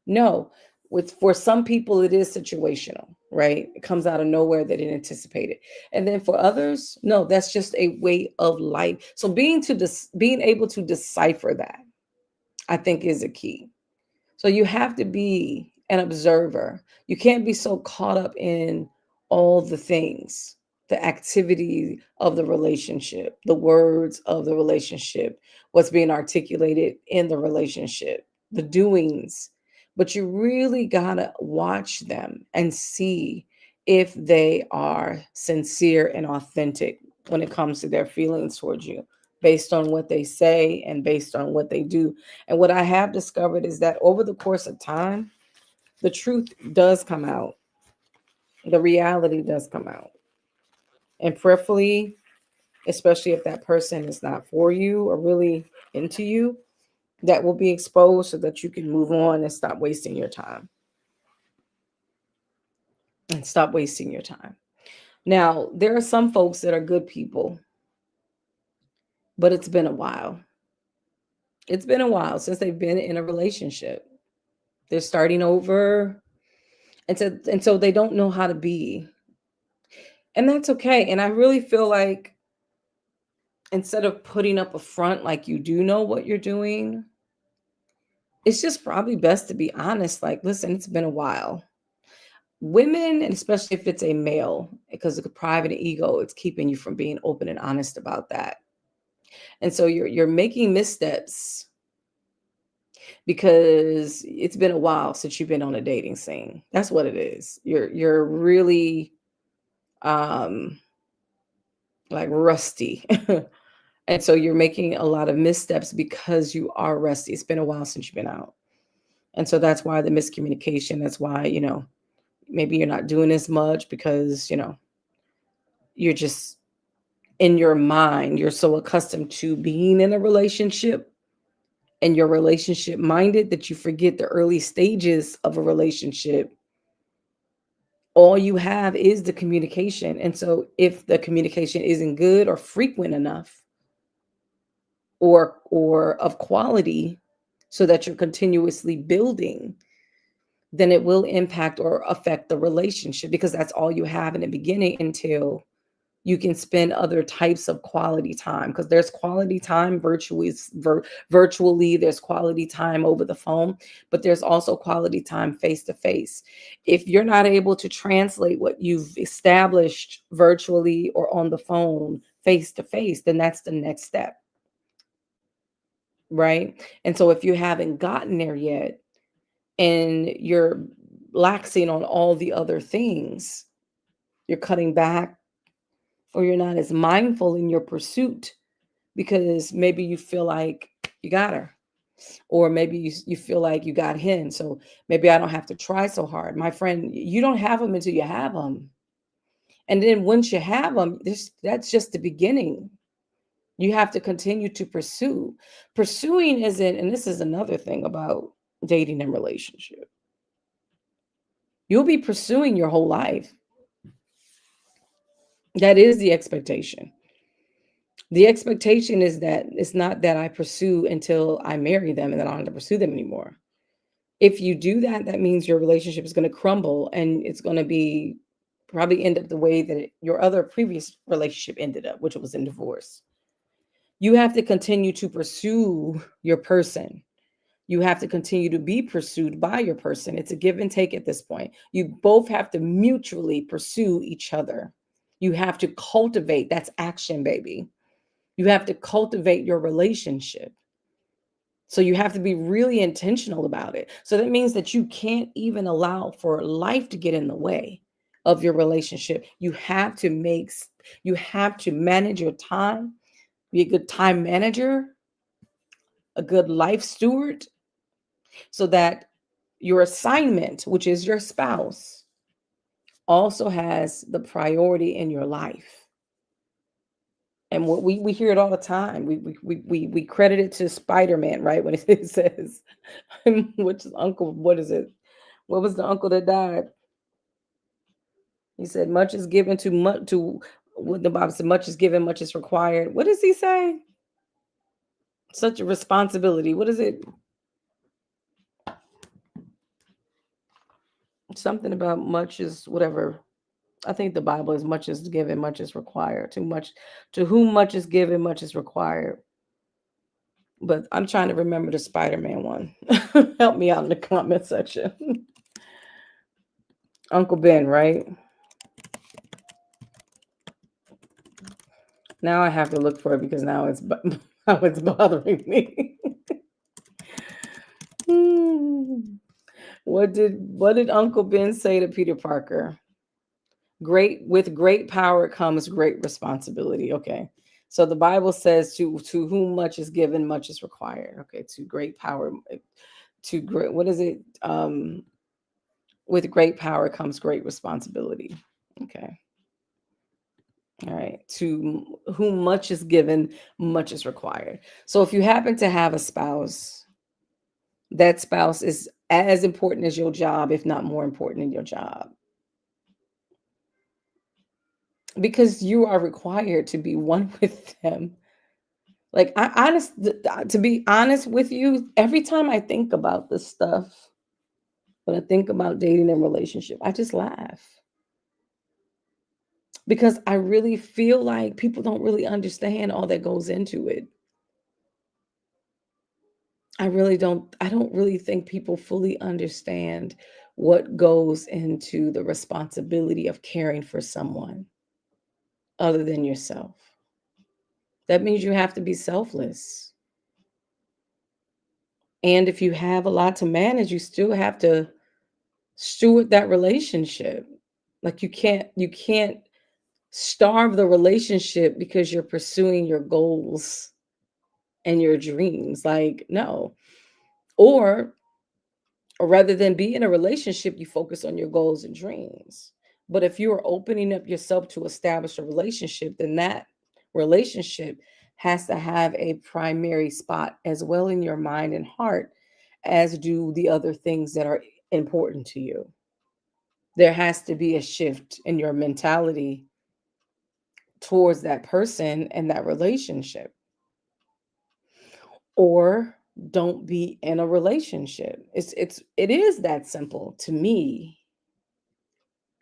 No, for some people, it is situational, right? It comes out of nowhere. They didn't anticipate it. And then for others, no, that's just a way of life. So being able to decipher that, I think, is a key. So you have to be an observer. You can't be so caught up in all the things, the activity of the relationship, the words of the relationship, what's being articulated in the relationship, the doings. But you really got to watch them and see if they are sincere and authentic when it comes to their feelings towards you, based on what they say and based on what they do. And what I have discovered is that over the course of time, the truth does come out. The reality does come out. And preferably, especially if that person is not for you or really into you, that will be exposed so that you can move on and stop wasting your time. And stop wasting your time. Now, there are some folks that are good people, but it's been a while. It's been a while since they've been in a relationship. They're starting over. And so they don't know how to be. And that's okay. And I really feel like instead of putting up a front like you do know what you're doing, it's just probably best to be honest. Like, listen, it's been a while. Women, and especially if it's a male, because of the private ego, it's keeping you from being open and honest about that. And so you're making missteps because it's been a while since you've been on a dating scene. That's what it is. You're really um like rusty. And so you're making a lot of missteps because you are rusty. It's been a while since you've been out. And so that's why the miscommunication, that's why, maybe you're not doing as much because, you're just in your mind, you're so accustomed to being in a relationship and you're relationship minded that you forget the early stages of a relationship. All you have is the communication. And so if the communication isn't good or frequent enough, or of quality, so that you're continuously building, then it will impact or affect the relationship, because that's all you have in the beginning until you can spend other types of quality time, because there's quality time virtually, there's quality time over the phone, but there's also quality time face to face. If you're not able to translate what you've established virtually or on the phone face to face, then that's the next step. Right. And so if you haven't gotten there yet and you're laxing on all the other things, you're cutting back, or you're not as mindful in your pursuit because maybe you feel like you got her, or maybe you feel like you got him. So maybe I don't have to try so hard. My friend, you don't have them until you have them. And then once you have them, that's just the beginning. You have to continue to pursue. Pursuing isn't, and this is another thing about dating and relationship. You'll be pursuing your whole life. That is the expectation. The expectation is that it's not that I pursue until I marry them and then I don't have to pursue them anymore. If you do that, that means your relationship is going to crumble and it's going to be probably end up the way that your other previous relationship ended up, which was in divorce. You have to continue to pursue your person. You have to continue to be pursued by your person. It's a give and take at this point. You both have to mutually pursue each other. You have to cultivate, that's action, baby. You have to cultivate your relationship. So you have to be really intentional about it. So that means that you can't even allow for life to get in the way of your relationship. You have to manage your time, be a good time manager, a good life steward, so that your assignment, which is your spouse, also has the priority in your life. And what we hear it all the time. We credit it to Spider-Man, right? When it says, which is uncle, what is it? What was the uncle that died? He said, much is given to much to what the Bible said, much is given, much is required. What does he say? Such a responsibility. What is it? Something about much is whatever. I think the Bible is much is given, much is required. Too much, to whom much is given, much is required. But I'm trying to remember the Spider-Man one. Help me out in the comment section. Uncle Ben, right? Now I have to look for it because now it's now it's bothering me. What did Uncle Ben say to Peter Parker? Great power comes great responsibility. Okay. So the Bible says to whom much is given, much is required. Okay, to great power, to great what is it? With great power comes great responsibility. Okay. All right. To whom much is given, much is required. So if you happen to have a spouse, that spouse is as important as your job, if not more important than your job. Because you are required to be one with them. Like to be honest with you, every time I think about this stuff, when I think about dating and relationship, I just laugh. Because I really feel like people don't really understand all that goes into it. I don't really think people fully understand what goes into the responsibility of caring for someone other than yourself. That means you have to be selfless. And if you have a lot to manage, you still have to steward that relationship. Like you can't starve the relationship because you're pursuing your goals and your dreams. Like, no. Or rather than be in a relationship, you focus on your goals and dreams. But if you are opening up yourself to establish a relationship, then that relationship has to have a primary spot as well in your mind and heart as do the other things that are important to you. There has to be a shift in your mentality towards that person and that relationship. Or don't be in a relationship. It is that simple to me.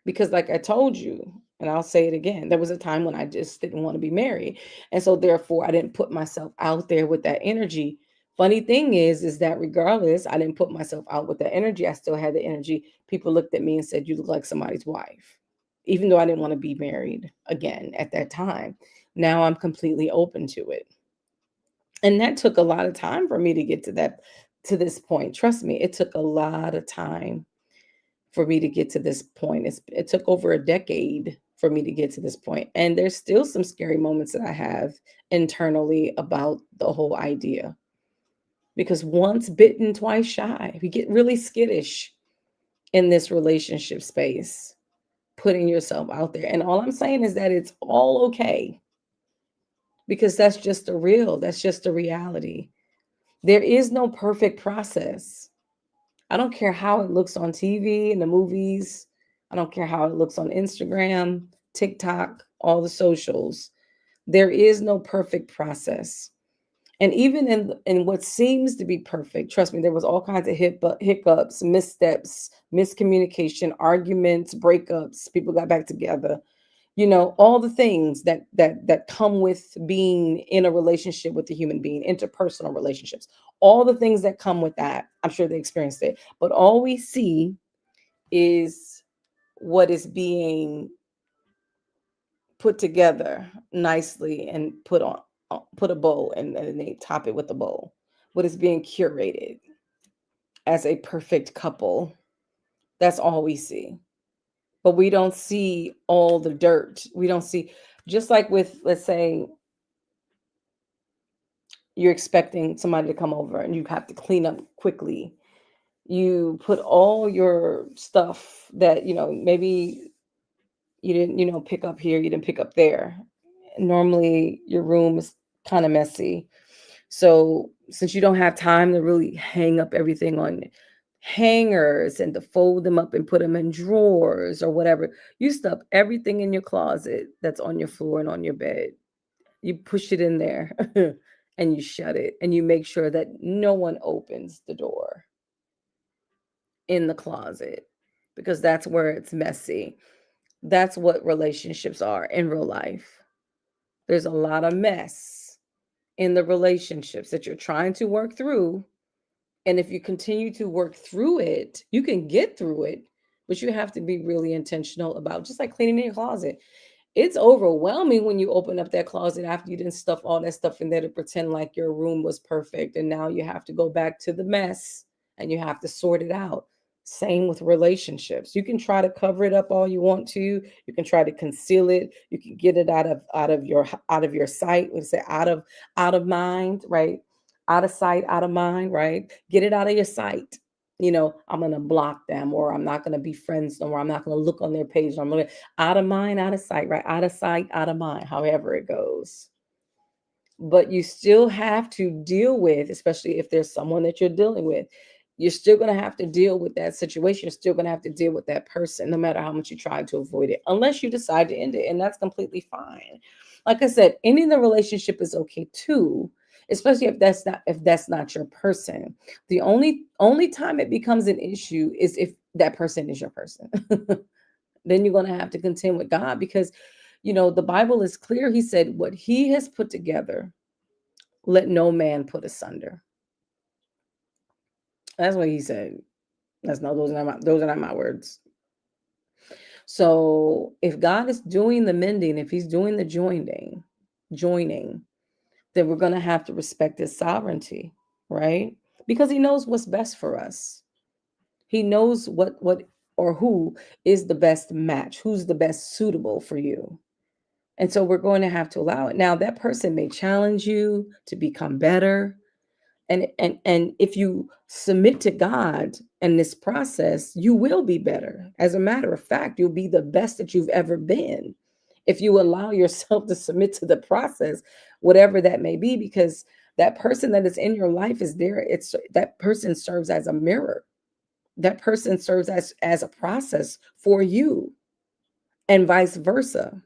Because like I told you, and I'll say it again, there was a time when I just didn't want to be married. And so therefore I didn't put myself out there with that energy. Funny thing is that regardless, I didn't put myself out with that energy. I still had the energy. People looked at me and said, "You look like somebody's wife." Even though I didn't want to be married again at that time. Now I'm completely open to it. And that took a lot of time for me to get to this point. Trust me, it took a lot of time for me to get to this point. It took over a decade for me to get to this point. And there's still some scary moments that I have internally about the whole idea. Because once bitten, twice shy. We get really skittish in this relationship space, putting yourself out there. And all I'm saying is that it's all okay because that's just the reality. There is no perfect process. I don't care how it looks on TV and the movies. I don't care how it looks on Instagram, TikTok, all the socials. There is no perfect process. And even in what seems to be perfect, trust me, there was all kinds of hiccups, missteps, miscommunication, arguments, breakups. People got back together. All the things that come with being in a relationship with a human being, interpersonal relationships, all the things that come with that. I'm sure they experienced it, but all we see is what is being put together nicely and put a bow, and they top it with a bow. What is being curated as a perfect couple. That's all we see. But we don't see all the dirt. We don't see, just like with, let's say, you're expecting somebody to come over and you have to clean up quickly. You put all your stuff that, maybe you didn't, pick up here, you didn't pick up there. Normally your room is kind of messy. So since you don't have time to really hang up everything on hangers and to fold them up and put them in drawers or whatever, you stuff everything in your closet that's on your floor and on your bed. You push it in there and you shut it, and you make sure that no one opens the door in the closet, because that's where it's messy. That's what relationships are in real life. There's a lot of mess in the relationships that you're trying to work through. And if you continue to work through it, you can get through it, but you have to be really intentional about, just like cleaning your closet. It's overwhelming when you open up that closet after you didn't stuff all that stuff in there to pretend like your room was perfect. And now you have to go back to the mess and you have to sort it out. Same with relationships. You can try to cover it up all you want to. You can try to conceal it. You can get it out of your sight. We say out of mind, right? Out of sight, out of mind, right? Get it out of your sight. I'm gonna block them, or I'm not gonna be friends no more. I'm not gonna look on their page. I'm gonna, out of mind, out of sight, right? Out of sight, out of mind, however it goes. But you still have to deal with, especially if there's someone that you're dealing with, you're still going to have to deal with that situation. You're still going to have to deal with that person, no matter how much you try to avoid it, unless you decide to end it. And that's completely fine. Like I said, ending the relationship is okay too, especially if that's not your person. The only time it becomes an issue is if that person is your person. Then you're going to have to contend with God, because the Bible is clear. He said, what he has put together, let no man put asunder. That's what he said. That's no, those are not my words. So if God is doing the mending, if he's doing the joining, then we're going to have to respect his sovereignty, right? Because he knows what's best for us. He knows what or who is the best match, who's the best suitable for you. And so we're going to have to allow it. Now, that person may challenge you to become better. And if you submit to God in this process, you will be better. As a matter of fact, you'll be the best that you've ever been if you allow yourself to submit to the process, whatever that may be, because that person that is in your life is there. It's that person serves as a mirror. That person serves as a process for you, and vice versa.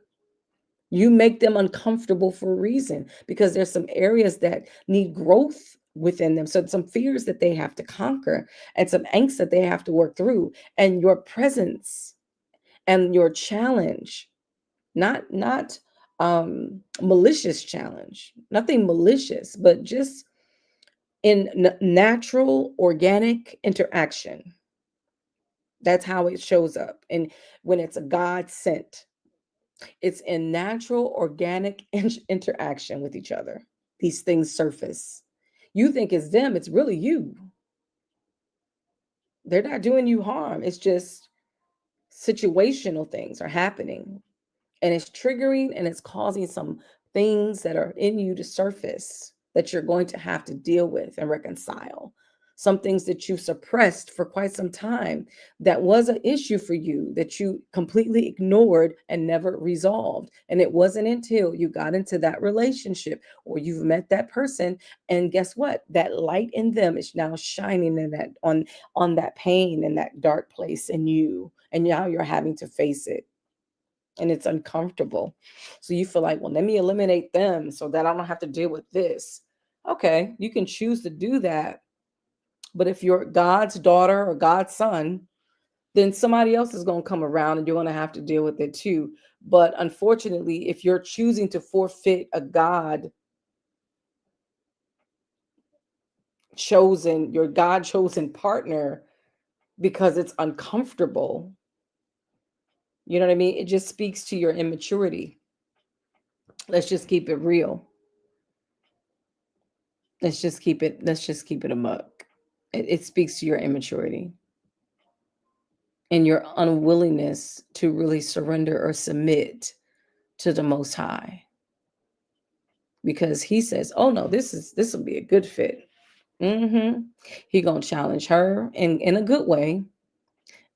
You make them uncomfortable for a reason, because there's some areas that need growth within them. So some fears that they have to conquer, and some angst that they have to work through. And your presence and your challenge, not malicious challenge, nothing malicious, but just in natural organic interaction. That's how it shows up. And when it's a God sent, it's in natural, organic interaction with each other. These things surface. You think it's them, it's really you. They're not doing you harm. It's just situational things are happening, and it's triggering, and it's causing some things that are in you to surface that you're going to have to deal with and reconcile. Some things that you've suppressed for quite some time, that was an issue for you, that you completely ignored and never resolved. And it wasn't until you got into that relationship or you've met that person, and guess what? That light in them is now shining in that on that pain and that dark place in you. And now you're having to face it. and it's uncomfortable. So you feel like, well, let me eliminate them so that I don't have to deal with this. Okay, you can choose to do that. But if you're God's daughter or God's son, then somebody else is going to come around and you're going to have to deal with it too. But unfortunately, if you're choosing to forfeit a God chosen partner because it's uncomfortable, you know what I mean? It just speaks to your immaturity. Let's just keep it real. Let's just keep it a muck. It speaks to your immaturity and your unwillingness to really surrender or submit to the Most High, because He says, "Oh no, this will be a good fit." He gonna challenge her in a good way,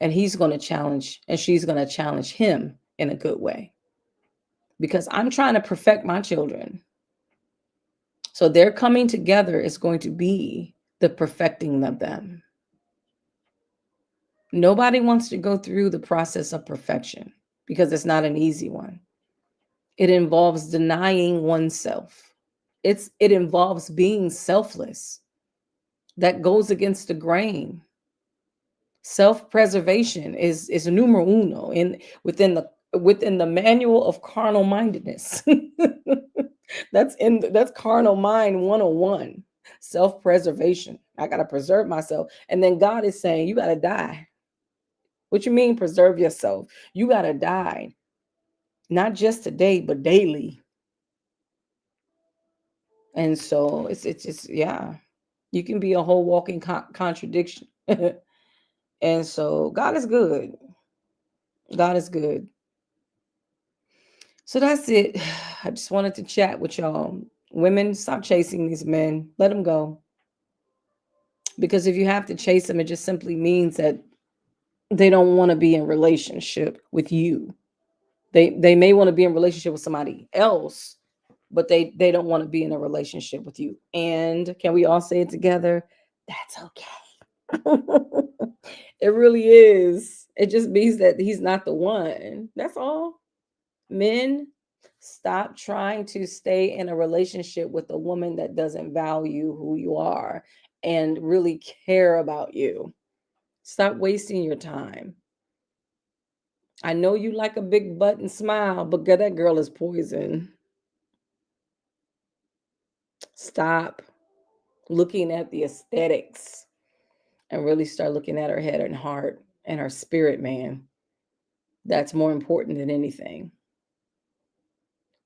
and he's gonna challenge, and she's gonna challenge him in a good way, because I'm trying to perfect my children. So their coming together is going to be the perfecting of them. Nobody wants to go through the process of perfection because it's not an easy one. It involves denying oneself. It involves being selfless. That goes against the grain. Self-preservation is numero uno in within the manual of carnal mindedness. That's carnal mind 101. Self-preservation. I got to preserve myself. And then God is saying, you got to die. What you mean preserve yourself? You got to die. Not just today, but daily. And so it's just, yeah, you can be a whole walking contradiction. And so God is good. God is good. So that's it. I just wanted to chat with y'all. Women, stop chasing these men. Let them go. Because if you have to chase them, it just simply means that they don't want to be in relationship with you. They may want to be in relationship with somebody else, but they don't want to be in a relationship with you. And can we all say it together? That's okay. It really is. It just means that he's not the one. That's all. Men, stop trying to stay in a relationship with a woman that doesn't value who you are and really care about you. Stop wasting your time. I know you like a big butt and smile, but girl, that girl is poison. Stop looking at the aesthetics and really start looking at her head and heart and her spirit, man. That's more important than anything.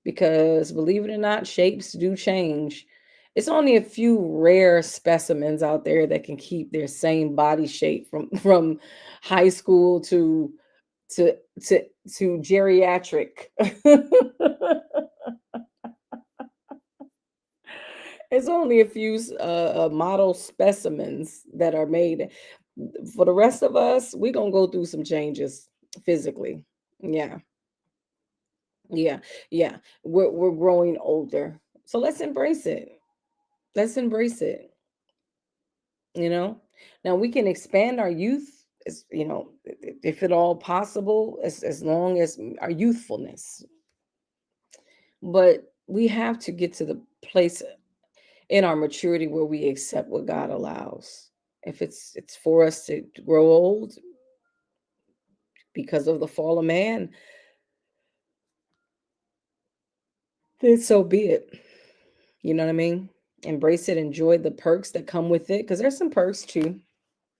Because believe it or not, shapes do change. It's only a few rare specimens out there that can keep their same body shape from high school to to to geriatric. It's only a few model specimens that are made. For the rest of us, we're gonna go through some changes physically. Yeah, yeah, yeah. We're growing older, so let's embrace it. Let's embrace it. You know, now we can expand our youth, as if at all possible, as long as our youthfulness. But we have to get to the place in our maturity where we accept what God allows. If it's for us to grow old because of the fall of man, then so be it. You know what I mean? Embrace it, enjoy the perks that come with it, because there's some perks too.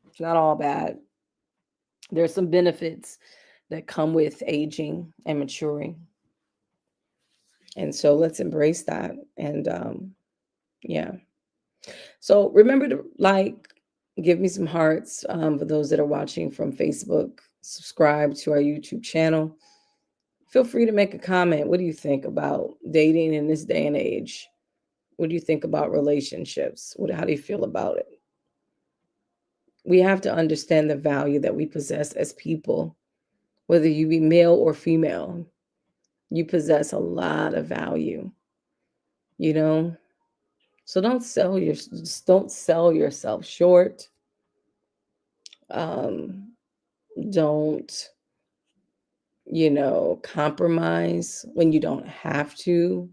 It's not all bad. There's some benefits that come with aging and maturing. And so let's embrace that. And yeah. So remember to give me some hearts for those that are watching from Facebook. Subscribe to our YouTube channel. Feel free to make a comment. What do you think about dating in this day and age? What do you think about relationships? How do you feel about it? We have to understand the value that we possess as people, whether you be male or female. You possess a lot of value, you know? So don't sell yourself short. Um, don't compromise when you don't have to.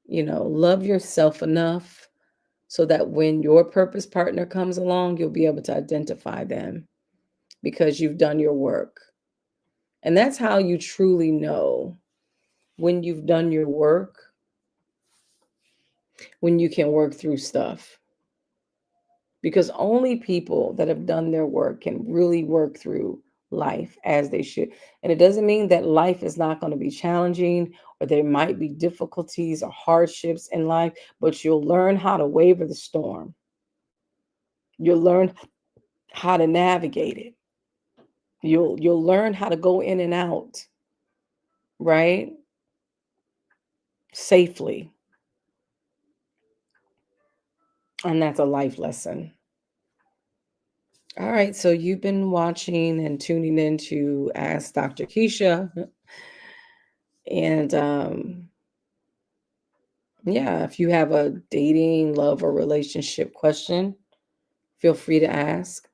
Love yourself enough so that when your purpose partner comes along, you'll be able to identify them because you've done your work. And that's how you truly know when you've done your work, when you can work through stuff. Because only people that have done their work can really work through life as they should. And it doesn't mean that life is not going to be challenging or there might be difficulties or hardships in life, but you'll learn how to weather the storm. You'll learn how to navigate it. You'll learn how to go in and out, right? Safely. And that's a life lesson. All right, so you've been watching and tuning in to Ask Dr. Keisha. And yeah, if you have a dating, love, or relationship question, feel free to ask.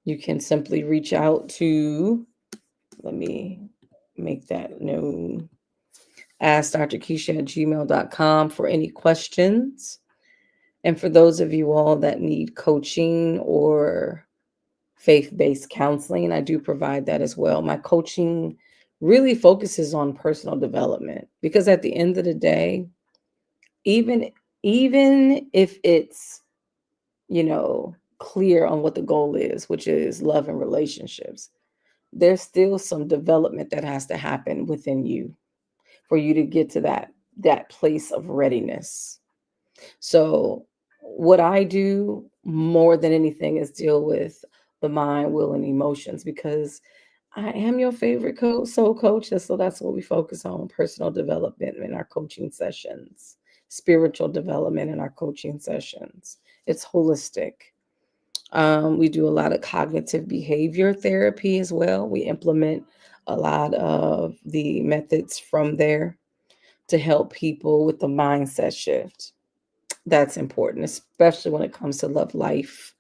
You can simply reach out to, let me make that known, askdrkeisha@gmail.com for any questions. And for those of you all that need coaching or faith-based counseling, I do provide that as well. My coaching really focuses on personal development because at the end of the day, even if it's, clear on what the goal is, which is love and relationships, there's still some development that has to happen within you for you to get to that place of readiness. So what I do more than anything is deal with the mind, will, and emotions because I am your favorite soul coach. So that's what we focus on: personal development in our coaching sessions, spiritual development in our coaching sessions. It's holistic. We do a lot of cognitive behavior therapy as well. We implement a lot of the methods from there to help people with the mindset shift. That's important, especially when it comes to love life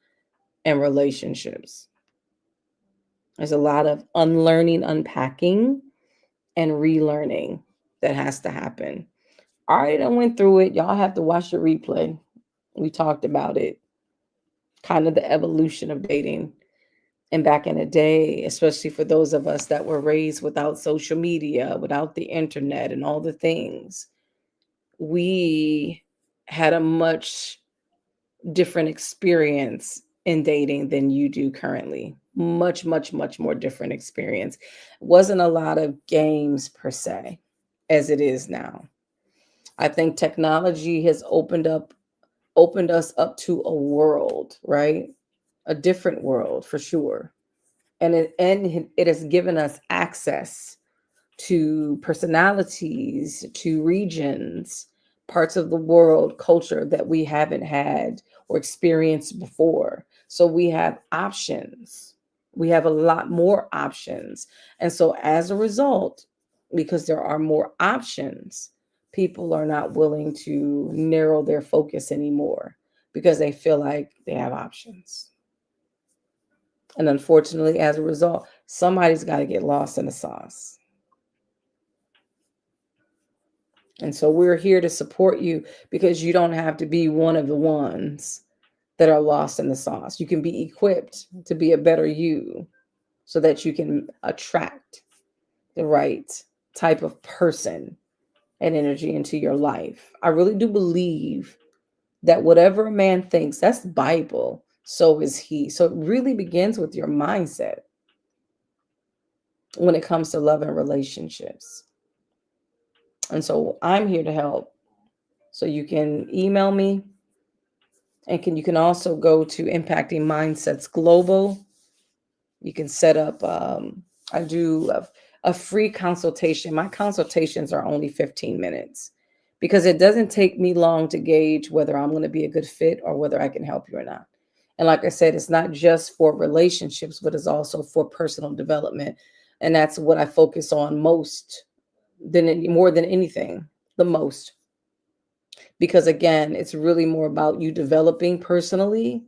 and relationships. There's a lot of unlearning, unpacking, and relearning that has to happen. All right, I went through it. Y'all have to watch the replay. We talked about it, kind of the evolution of dating. And back in the day, especially for those of us that were raised without social media, without the internet and all the things, we had a much different experience in dating than you do currently. Much, much, much more different experience. Wasn't a lot of games per se as it is now. I think technology has opened us up to a world, right? A different world for sure. And it has given us access to personalities, to regions, parts of the world, culture that we haven't had or experienced before. So we have options. We have a lot more options. And so as a result, because there are more options, people are not willing to narrow their focus anymore because they feel like they have options. And unfortunately, as a result, somebody's got to get lost in the sauce. And so we're here to support you because you don't have to be one of the ones that are lost in the sauce. You can be equipped to be a better you so that you can attract the right type of person and energy into your life. I really do believe that whatever a man thinks, that's Bible, so is he. So it really begins with your mindset when it comes to love and relationships. And so I'm here to help. So you can email me, and you can also go to Impacting Mindsets Global. You can set up, I do a free consultation. My consultations are only 15 minutes because it doesn't take me long to gauge whether I'm going to be a good fit or whether I can help you or not. And like I said, it's not just for relationships, but it's also for personal development. And that's what I focus on more than anything, the most. Because again, it's really more about you developing personally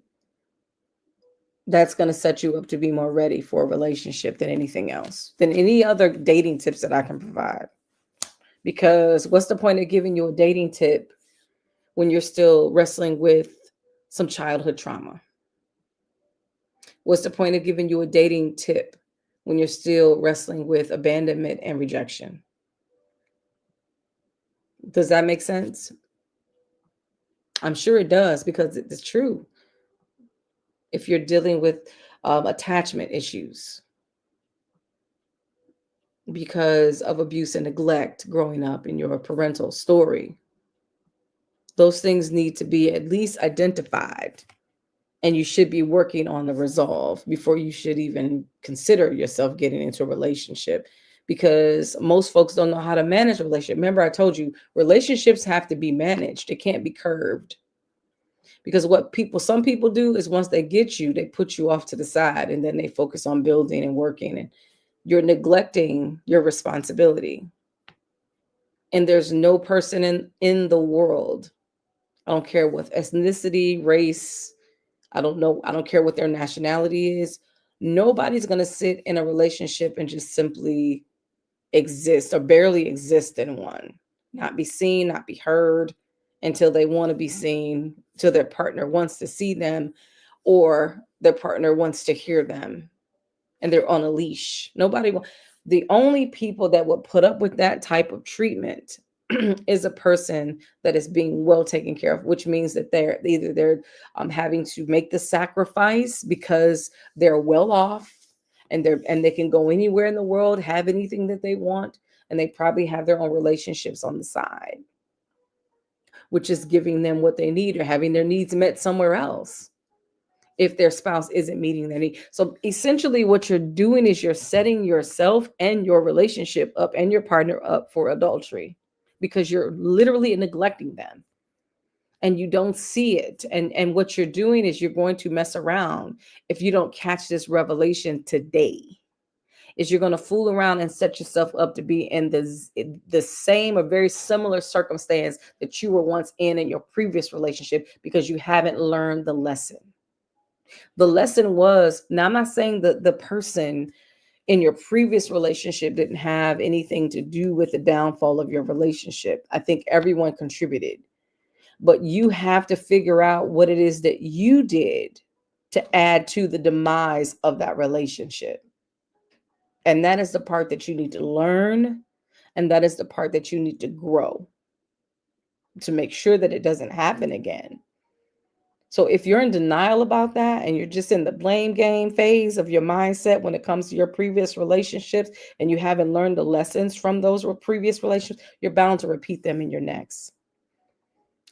That's going to set you up to be more ready for a relationship than anything else, than any other dating tips that I can provide. Because what's the point of giving you a dating tip when you're still wrestling with some childhood trauma? What's the point of giving you a dating tip when you're still wrestling with abandonment and rejection? Does that make sense? I'm sure it does, because it's true. If you're dealing with attachment issues because of abuse and neglect growing up in your parental story, those things need to be at least identified, and you should be working on the resolve before you should even consider yourself getting into a relationship, because most folks don't know how to manage a relationship. Remember, I told you relationships have to be managed. It can't be curved. Because what some people do is once they get you, they put you off to the side and then they focus on building and working, and you're neglecting your responsibility. And there's no person in the world, I don't care what ethnicity, race, I don't care what their nationality is. Nobody's going to sit in a relationship and just simply exist or barely exist in one, not be seen, not be heard until they want to be seen, till their partner wants to see them or their partner wants to hear them, and they're on a leash. The only people that would put up with that type of treatment is a person that is being well taken care of, which means that they're having to make the sacrifice because they're well off, and they can go anywhere in the world, have anything that they want, and they probably have their own relationships on the side, which is giving them what they need or having their needs met somewhere else if their spouse isn't meeting their need. So essentially what you're doing is you're setting yourself and your relationship up and your partner up for adultery, because you're literally neglecting them and you don't see it. And what you're doing is you're going to mess around if you don't catch this revelation today. Is you're going to fool around and set yourself up to be in the same or very similar circumstance that you were once in your previous relationship, because you haven't learned the lesson. The lesson was, now I'm not saying that the person in your previous relationship didn't have anything to do with the downfall of your relationship. I think everyone contributed, but you have to figure out what it is that you did to add to the demise of that relationship. And that is the part that you need to learn. And that is the part that you need to grow to make sure that it doesn't happen again. So if you're in denial about that and you're just in the blame game phase of your mindset when it comes to your previous relationships, and you haven't learned the lessons from those previous relationships, you're bound to repeat them in your next.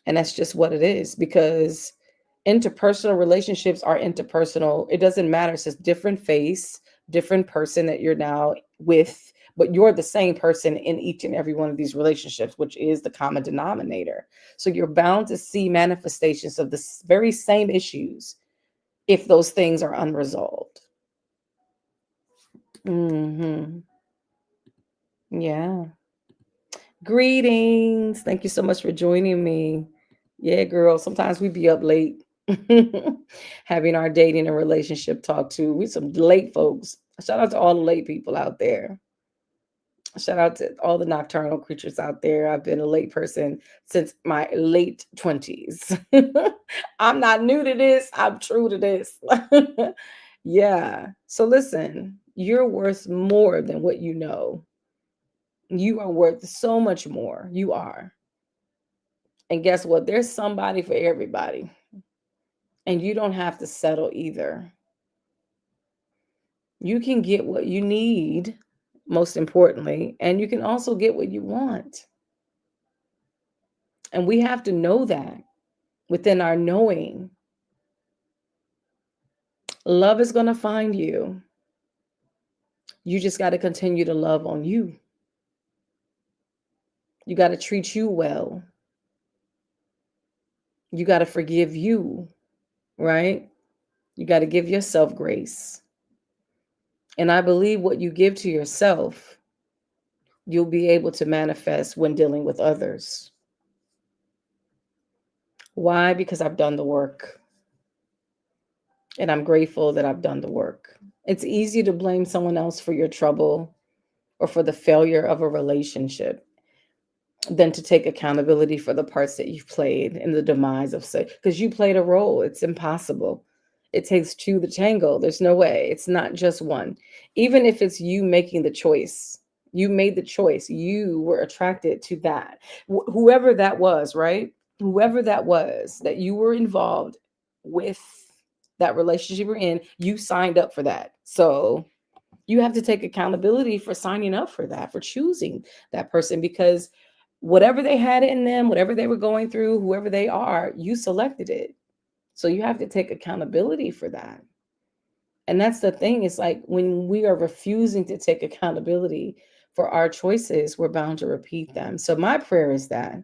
And that's just what it is, because interpersonal relationships are interpersonal. It doesn't matter. It's just different face, different person that you're now with, but you're the same person in each and every one of these relationships, which is the common denominator. So you're bound to see manifestations of the very same issues if those things are unresolved. Yeah. Greetings. Thank you so much for joining me. Yeah, girl. Sometimes we be up late having our dating and relationship talk too. We some late folks. Shout out to all the late people out there. Shout out to all the nocturnal creatures out there. I've been a late person since my late 20s. I'm not new to this. I'm true to this. Yeah. So listen, you're worth more than what you know. You are worth so much more. You are. And guess what? There's somebody for everybody. And you don't have to settle either. You can get what you need, most importantly, and you can also get what you want. And we have to know that within our knowing. Love is going to find you. You just got to continue to love on you. You got to treat you well. You got to forgive you, right? You got to give yourself grace. And I believe what you give to yourself, you'll be able to manifest when dealing with others. Why? Because I've done the work. And I'm grateful that I've done the work. It's easy to blame someone else for your trouble or for the failure of a relationship than to take accountability for the parts that you've played in the demise of say because you played a role. It's impossible. It takes two to tango. There's no way. It's not just one. Even if it's you making the choice, you made the choice. You were attracted to that. Whoever that was, right? Whoever that was that you were involved with, that relationship you're in, you signed up for that. So you have to take accountability for signing up for that, for choosing that person, because whatever they had in them, whatever they were going through, whoever they are, you selected it. So you have to take accountability for that. And that's the thing. It's like when we are refusing to take accountability for our choices, we're bound to repeat them. So my prayer is that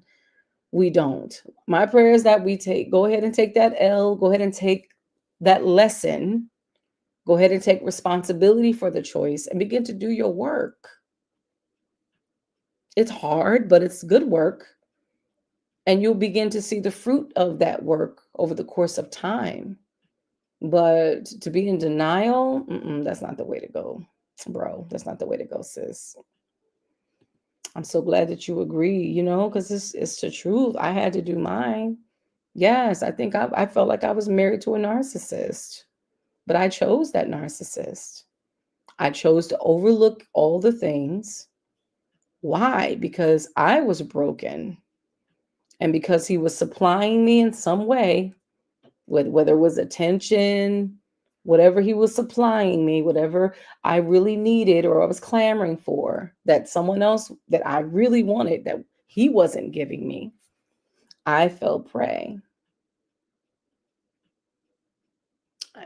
we don't. My prayer is that we go ahead and take that L, go ahead and take that lesson, go ahead and take responsibility for the choice and begin to do your work. It's hard, but it's good work. And you'll begin to see the fruit of that work over the course of time. But to be in denial, that's not the way to go, bro. That's not the way to go, sis. I'm so glad that you agree, because it's the truth. I had to do mine. Yes, I think I felt like I was married to a narcissist, but I chose that narcissist. I chose to overlook all the things. Why? Because I was broken. And because he was supplying me in some way, whether it was attention, whatever he was supplying me, whatever I really needed or I was clamoring for, that someone else that I really wanted, that he wasn't giving me, I fell prey.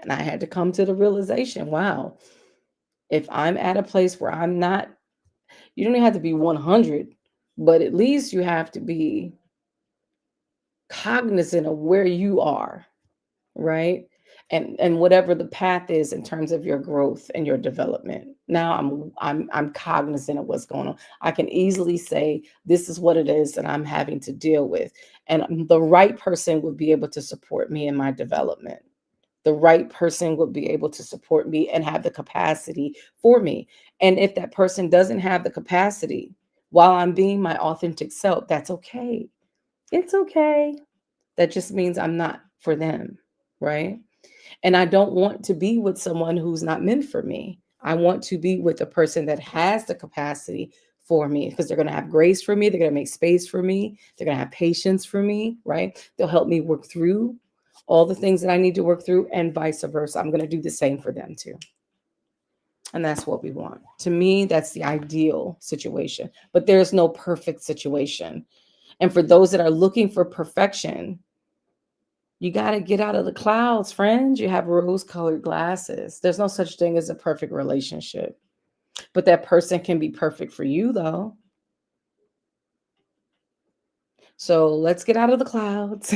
And I had to come to the realization, wow, if I'm at a place where I'm not, you don't even have to be 100, but at least you have to be cognizant of where you are, right? And whatever the path is in terms of your growth and your development. Now I'm cognizant of what's going on. I can easily say this is what it is that I'm having to deal with, and the right person would be able to support me in my development. The right person would be able to support me and have the capacity for me. And if that person doesn't have the capacity while I'm being my authentic self, that's okay. It's okay. That just means I'm not for them, right? And I don't want to be with someone who's not meant for me. I want to be with a person that has the capacity for me, because they're going to have grace for me. They're going to make space for me. They're going to have patience for me, right? They'll help me work through all the things that I need to work through, and vice versa. I'm going to do the same for them too. And that's what we want. To me, that's the ideal situation. But there's no perfect situation. And for those that are looking for perfection, you got to get out of the clouds, friends. You have rose colored glasses. There's no such thing as a perfect relationship. But that person can be perfect for you, though. So let's get out of the clouds.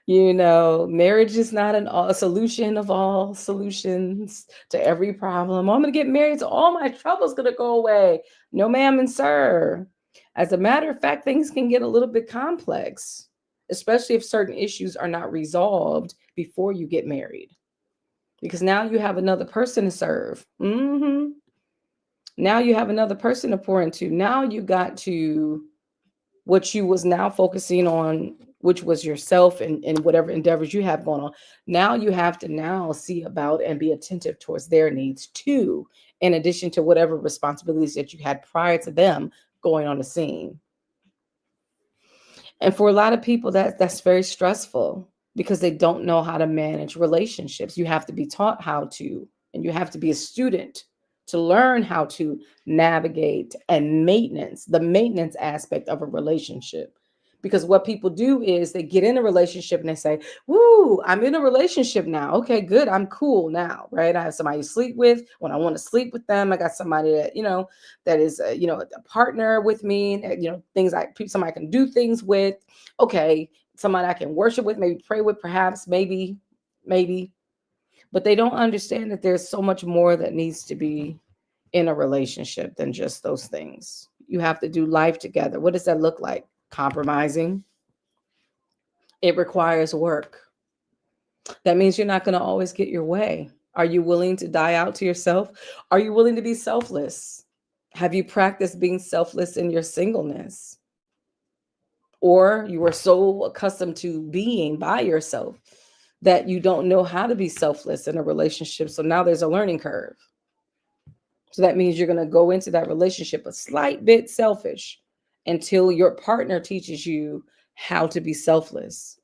Marriage is not a solution of all solutions to every problem. Oh, I'm going to get married, so all my trouble's going to go away. No, ma'am and sir. As a matter of fact, things can get a little bit complex, especially if certain issues are not resolved before you get married. Because now you have another person to serve. Now you have another person to pour into. Now you got to what you was now focusing on, which was yourself and whatever endeavors you have going on. Now you have to now see about and be attentive towards their needs too, in addition to whatever responsibilities that you had prior to them going on the scene. And for a lot of people, that's very stressful because they don't know how to manage relationships. You have to be taught how to, and you have to be a student to learn how to navigate and the maintenance aspect of a relationship. Because what people do is they get in a relationship and they say, woo, I'm in a relationship now. Okay, good. I'm cool now, right? I have somebody to sleep with when I want to sleep with them. I got somebody that is, a partner with me, things somebody I can do things with. Okay, somebody I can worship with, maybe pray with, perhaps, maybe. But they don't understand that there's so much more that needs to be in a relationship than just those things. You have to do life together. What does that look like? Compromising. It requires work. That means you're not going to always get your way. Are you willing to die out to yourself? Are you willing to be selfless? Have you practiced being selfless in your singleness? Or you are so accustomed to being by yourself that you don't know how to be selfless in a relationship. So now there's a learning curve. So that means you're going to go into that relationship a slight bit selfish until your partner teaches you how to be selfless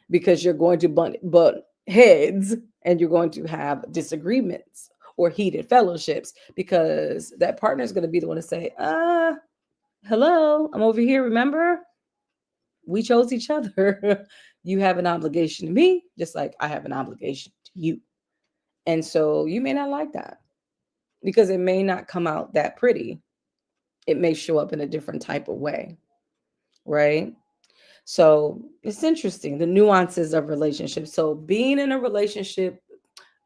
because you're going to butt heads and you're going to have disagreements or heated fellowships because that partner is going to be the one to say, hello, I'm over here. Remember, we chose each other. You have an obligation to me, just like I have an obligation to you. And so you may not like that because it may not come out that pretty. It may show up in a different type of way, right? So it's interesting, the nuances of relationships. So being in a relationship,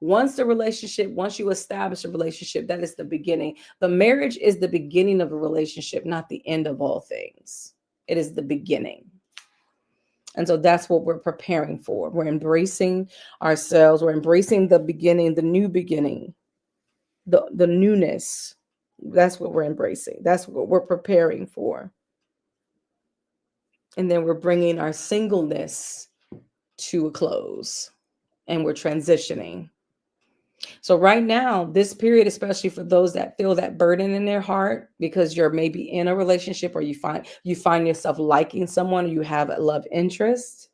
once you establish a relationship, that is the beginning. The marriage is the beginning of a relationship, not the end of all things. It is the beginning. And so that's what we're preparing for. We're embracing ourselves. We're embracing the beginning, the new beginning, the newness. That's what we're embracing. That's what we're preparing for. And then we're bringing our singleness to a close and we're transitioning. So right now, this period, especially for those that feel that burden in their heart because you're maybe in a relationship or you find yourself liking someone or you have a love interest,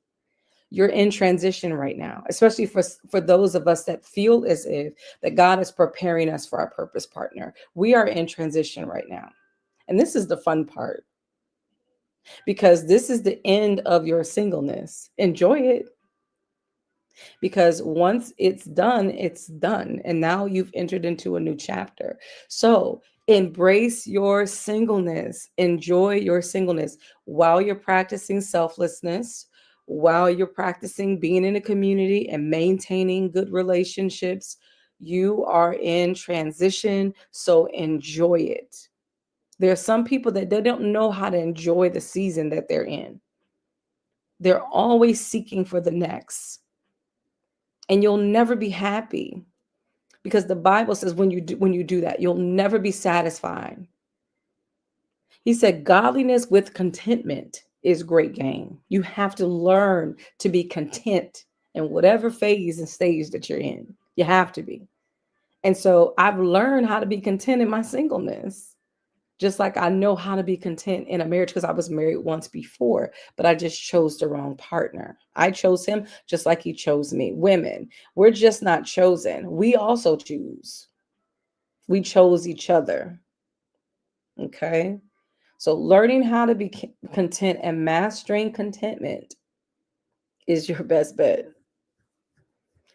you're in transition right now, especially for those of us that feel as if that God is preparing us for our purpose partner. We are in transition right now. And this is the fun part because this is the end of your singleness. Enjoy it because once it's done, it's done. And now you've entered into a new chapter. So embrace your singleness, enjoy your singleness while you're practicing selflessness, while you're practicing being in a community and maintaining good relationships. You are in transition, so enjoy it. There are some people that they don't know how to enjoy the season that they're in. They're always seeking for the next. And you'll never be happy because the Bible says when you do that, you'll never be satisfied. He said godliness with contentment is great gain. You have to learn to be content in whatever phase and stage that you're in. You have to be. And so I've learned how to be content in my singleness. Just like I know how to be content in a marriage because I was married once before, but I just chose the wrong partner. I chose him just like he chose me. Women, we're just not chosen. We also choose. We chose each other. Okay. So learning how to be content and mastering contentment is your best bet.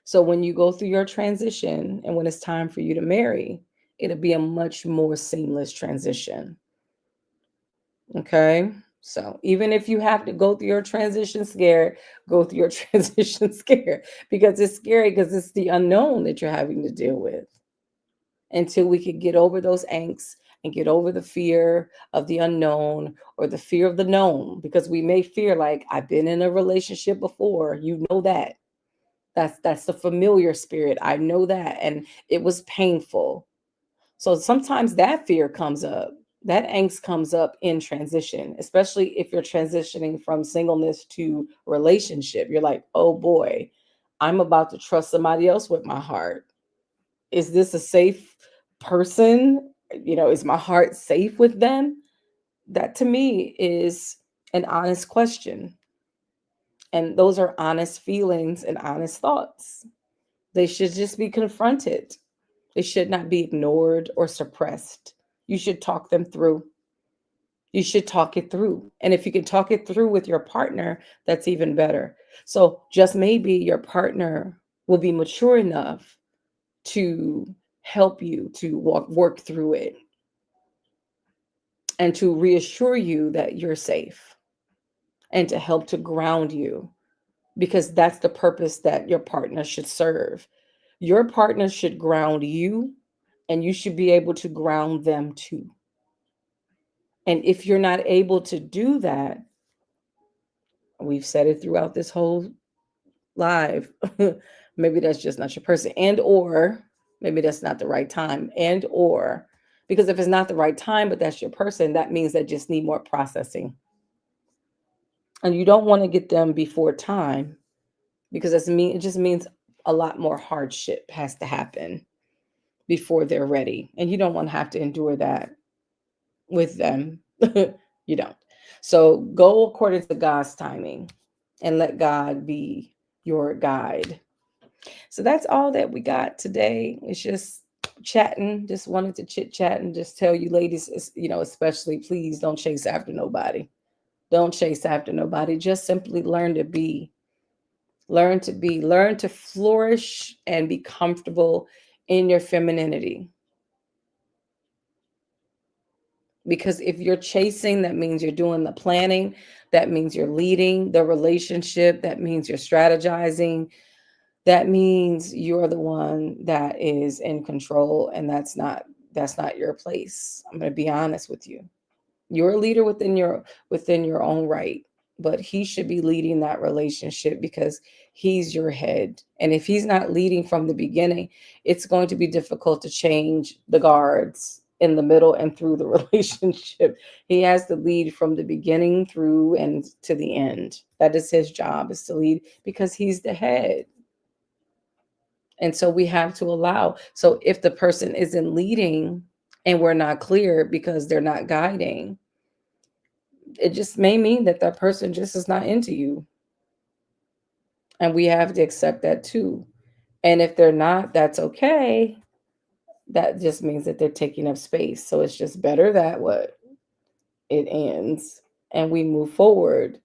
So when you go through your transition and when it's time for you to marry, it'll be a much more seamless transition. Okay. So even if you have to go through your transition scared, go through your transition scared because it's scary because it's the unknown that you're having to deal with until we could get over those angst and get over the fear of the unknown or the fear of the known because we may fear like I've been in a relationship before, you know that. That's the familiar spirit. I know that and it was painful. So sometimes that fear comes up, that angst comes up in transition, especially if you're transitioning from singleness to relationship. You're like, oh boy, I'm about to trust somebody else with my heart. Is this a safe person? Is my heart safe with them? That to me is an honest question. And those are honest feelings and honest thoughts. They should just be confronted. They should not be ignored or suppressed. You should talk them through. You should talk it through. And if you can talk it through with your partner, that's even better. So just maybe your partner will be mature enough to help you to work through it and to reassure you that you're safe and to help to ground you because that's the purpose that your partner should serve. Your partner should ground you and you should be able to ground them too. And if you're not able to do that, we've said it throughout this whole live. Maybe that's just not your person, and or maybe that's not the right time, and or because if it's not the right time but that's your person, that means they just need more processing, and you don't want to get them before time because it just means a lot more hardship has to happen before they're ready, and you don't want to have to endure that with them. You don't. So go according to God's timing and let God be your guide. So that's all that we got today. It's just chatting. Just wanted to chit chat and just tell you ladies, especially please don't chase after nobody. Don't chase after nobody. Just simply learn to be. Learn to flourish and be comfortable in your femininity. Because if you're chasing, that means you're doing the planning, that means you're leading the relationship, that means you're strategizing, that means you're the one that is in control, and that's not your place. I'm going to be honest with you. You're a leader within your own right, but he should be leading that relationship because he's your head. And if he's not leading from the beginning, it's going to be difficult to change the guards in the middle and through the relationship. He has to lead from the beginning through and to the end. That is his job, is to lead because he's the head. And so we have to allow. So if the person isn't leading and we're not clear because they're not guiding, it just may mean that that person just is not into you. And we have to accept that too. And if they're not, that's okay. That just means that they're taking up space. So it's just better that what it ends and we move forward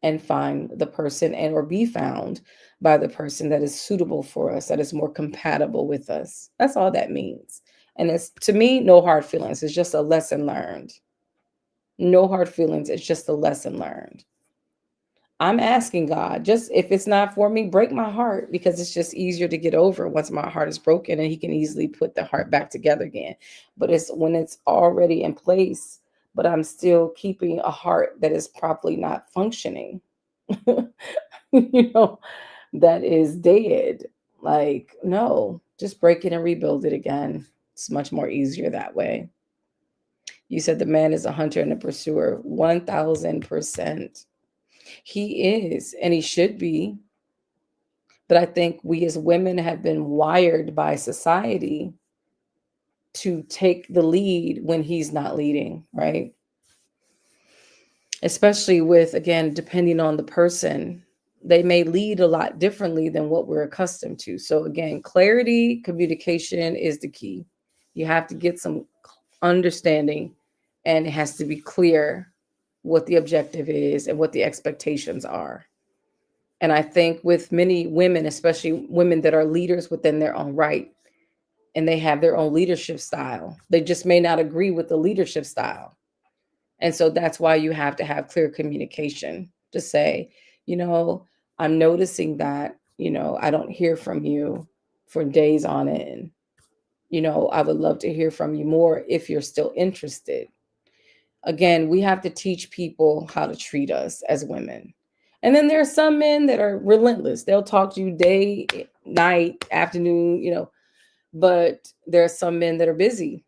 and find the person and or be found by the person that is suitable for us, that is more compatible with us. That's all that means. And it's, to me, no hard feelings. It's just a lesson learned. No hard feelings. It's just a lesson learned. I'm asking God, just if it's not for me, break my heart because it's just easier to get over once my heart is broken and he can easily put the heart back together again. But it's when it's already in place, but I'm still keeping a heart that is properly not functioning, you know, that is dead. Like, no, just break it and rebuild it again. It's much more easier that way. You said the man is a hunter and a pursuer. 1000%. He is, and he should be. But I think we as women have been wired by society to take the lead when he's not leading, right? Especially with, again, depending on the person, they may lead a lot differently than what we're accustomed to. So, again, clarity, communication is the key. You have to get some understanding, and it has to be clear what the objective is and what the expectations are. And I think with many women, especially women that are leaders within their own right, and they have their own leadership style, they just may not agree with the leadership style. And so that's why you have to have clear communication to say, you know, I'm noticing that, I don't hear from you for days on end. I would love to hear from you more if you're still interested. Again, we have to teach people how to treat us as women. And then there are some men that are relentless. They'll talk to you day, night, afternoon, but there are some men that are busy,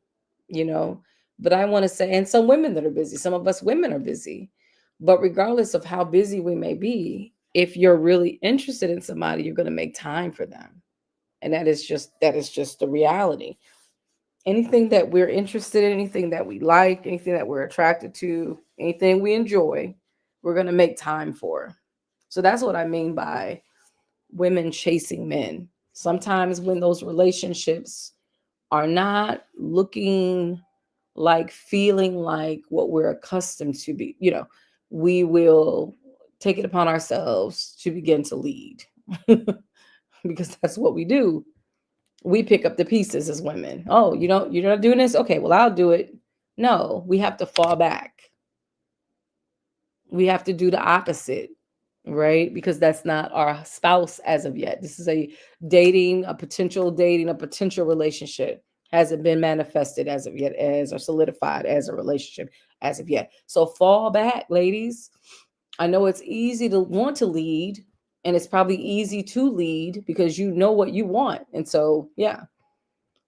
you know. But I want to say, and some women that are busy, some of us women are busy. But regardless of how busy we may be, if you're really interested in somebody, you're going to make time for them. And that is just the reality. Anything that we're interested in, anything that we like, anything that we're attracted to, anything we enjoy, we're going to make time for. So that's what I mean by women chasing men. Sometimes when those relationships are not looking like, feeling like what we're accustomed to be, we will take it upon ourselves to begin to lead because that's what we do. We pick up the pieces as women. Oh, you're not doing this? Okay, well, I'll do it. No, we have to fall back. We have to do the opposite, right? Because that's not our spouse as of yet. This is a potential relationship. Hasn't been manifested as of yet as or solidified as a relationship as of yet. So fall back, ladies. I know it's easy to want to lead, And it's probably easy to lead because you know what you want. And so, yeah.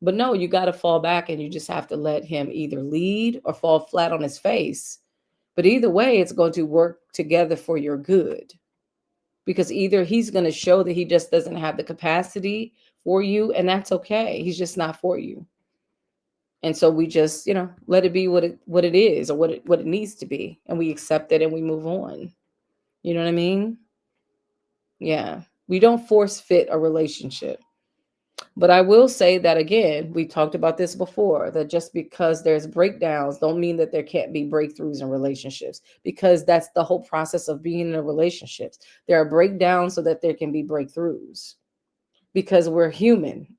But no, you got to fall back and you just have to let him either lead or fall flat on his face. But either way, it's going to work together for your good, because either he's going to show that he just doesn't have the capacity for you, and that's okay. He's just not for you. And so we just, let it be what it is, or what it needs to be, and we accept it and we move on. You know what I mean? Yeah. We don't force fit a relationship. But I will say that again, we talked about this before, that just because there's breakdowns don't mean that there can't be breakthroughs in relationships, because that's the whole process of being in a relationship. There are breakdowns so that there can be breakthroughs, because we're human.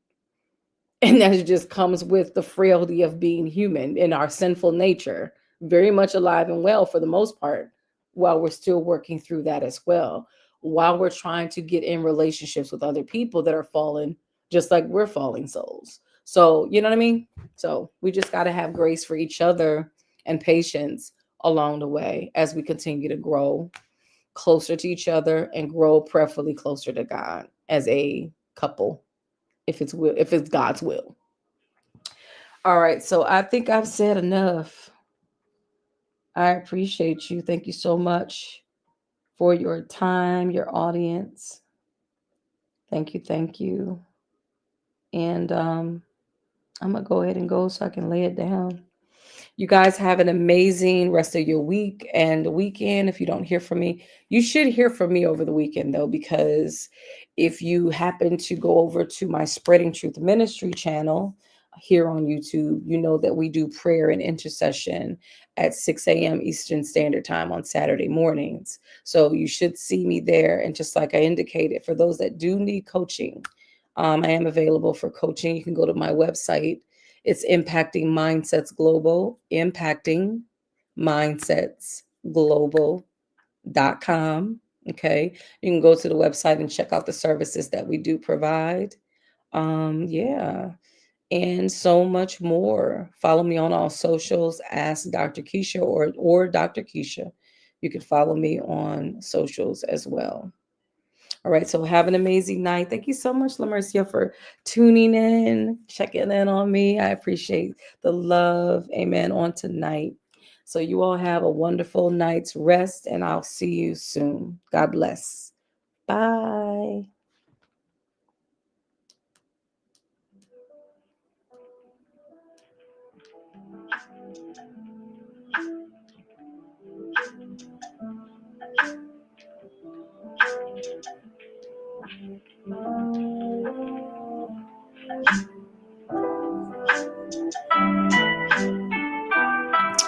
And that just comes with the frailty of being human in our sinful nature, very much alive and well for the most part, while we're still working through that as well, while we're trying to get in relationships with other people that are fallen, just like we're falling souls. So, you know what I mean? So we just got to have grace for each other and patience along the way as we continue to grow closer to each other and grow preferably closer to God as a couple, if it's God's will. All right, so I think I've said enough. I appreciate you. Thank you so much for your time, your audience. Thank you, thank you. And I'm gonna go ahead and go so I can lay it down. You guys have an amazing rest of your week and weekend. If you don't hear from me, you should hear from me over the weekend, though, because if you happen to go over to my Spreading Truth Ministry channel here on YouTube, you know that we do prayer and intercession at 6 a.m. Eastern Standard Time on Saturday mornings. So you should see me there. And just like I indicated, for those that do need coaching, I am available for coaching. You can go to my website. It's Impacting Mindsets Global, Impacting Mindsets Global.com. Okay. You can go to the website and check out the services that we do provide. Yeah. And so much more. Follow me on all socials. Ask Dr. Keisha or Dr. Keisha. You can follow me on socials as well. All right, so have an amazing night. Thank you so much, LaMercia, for tuning in, checking in on me. I appreciate the love. Amen. On tonight. So you all have a wonderful night's rest, and I'll see you soon. God bless. Bye.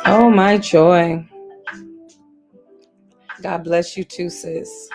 Oh, my joy. God bless you too, sis.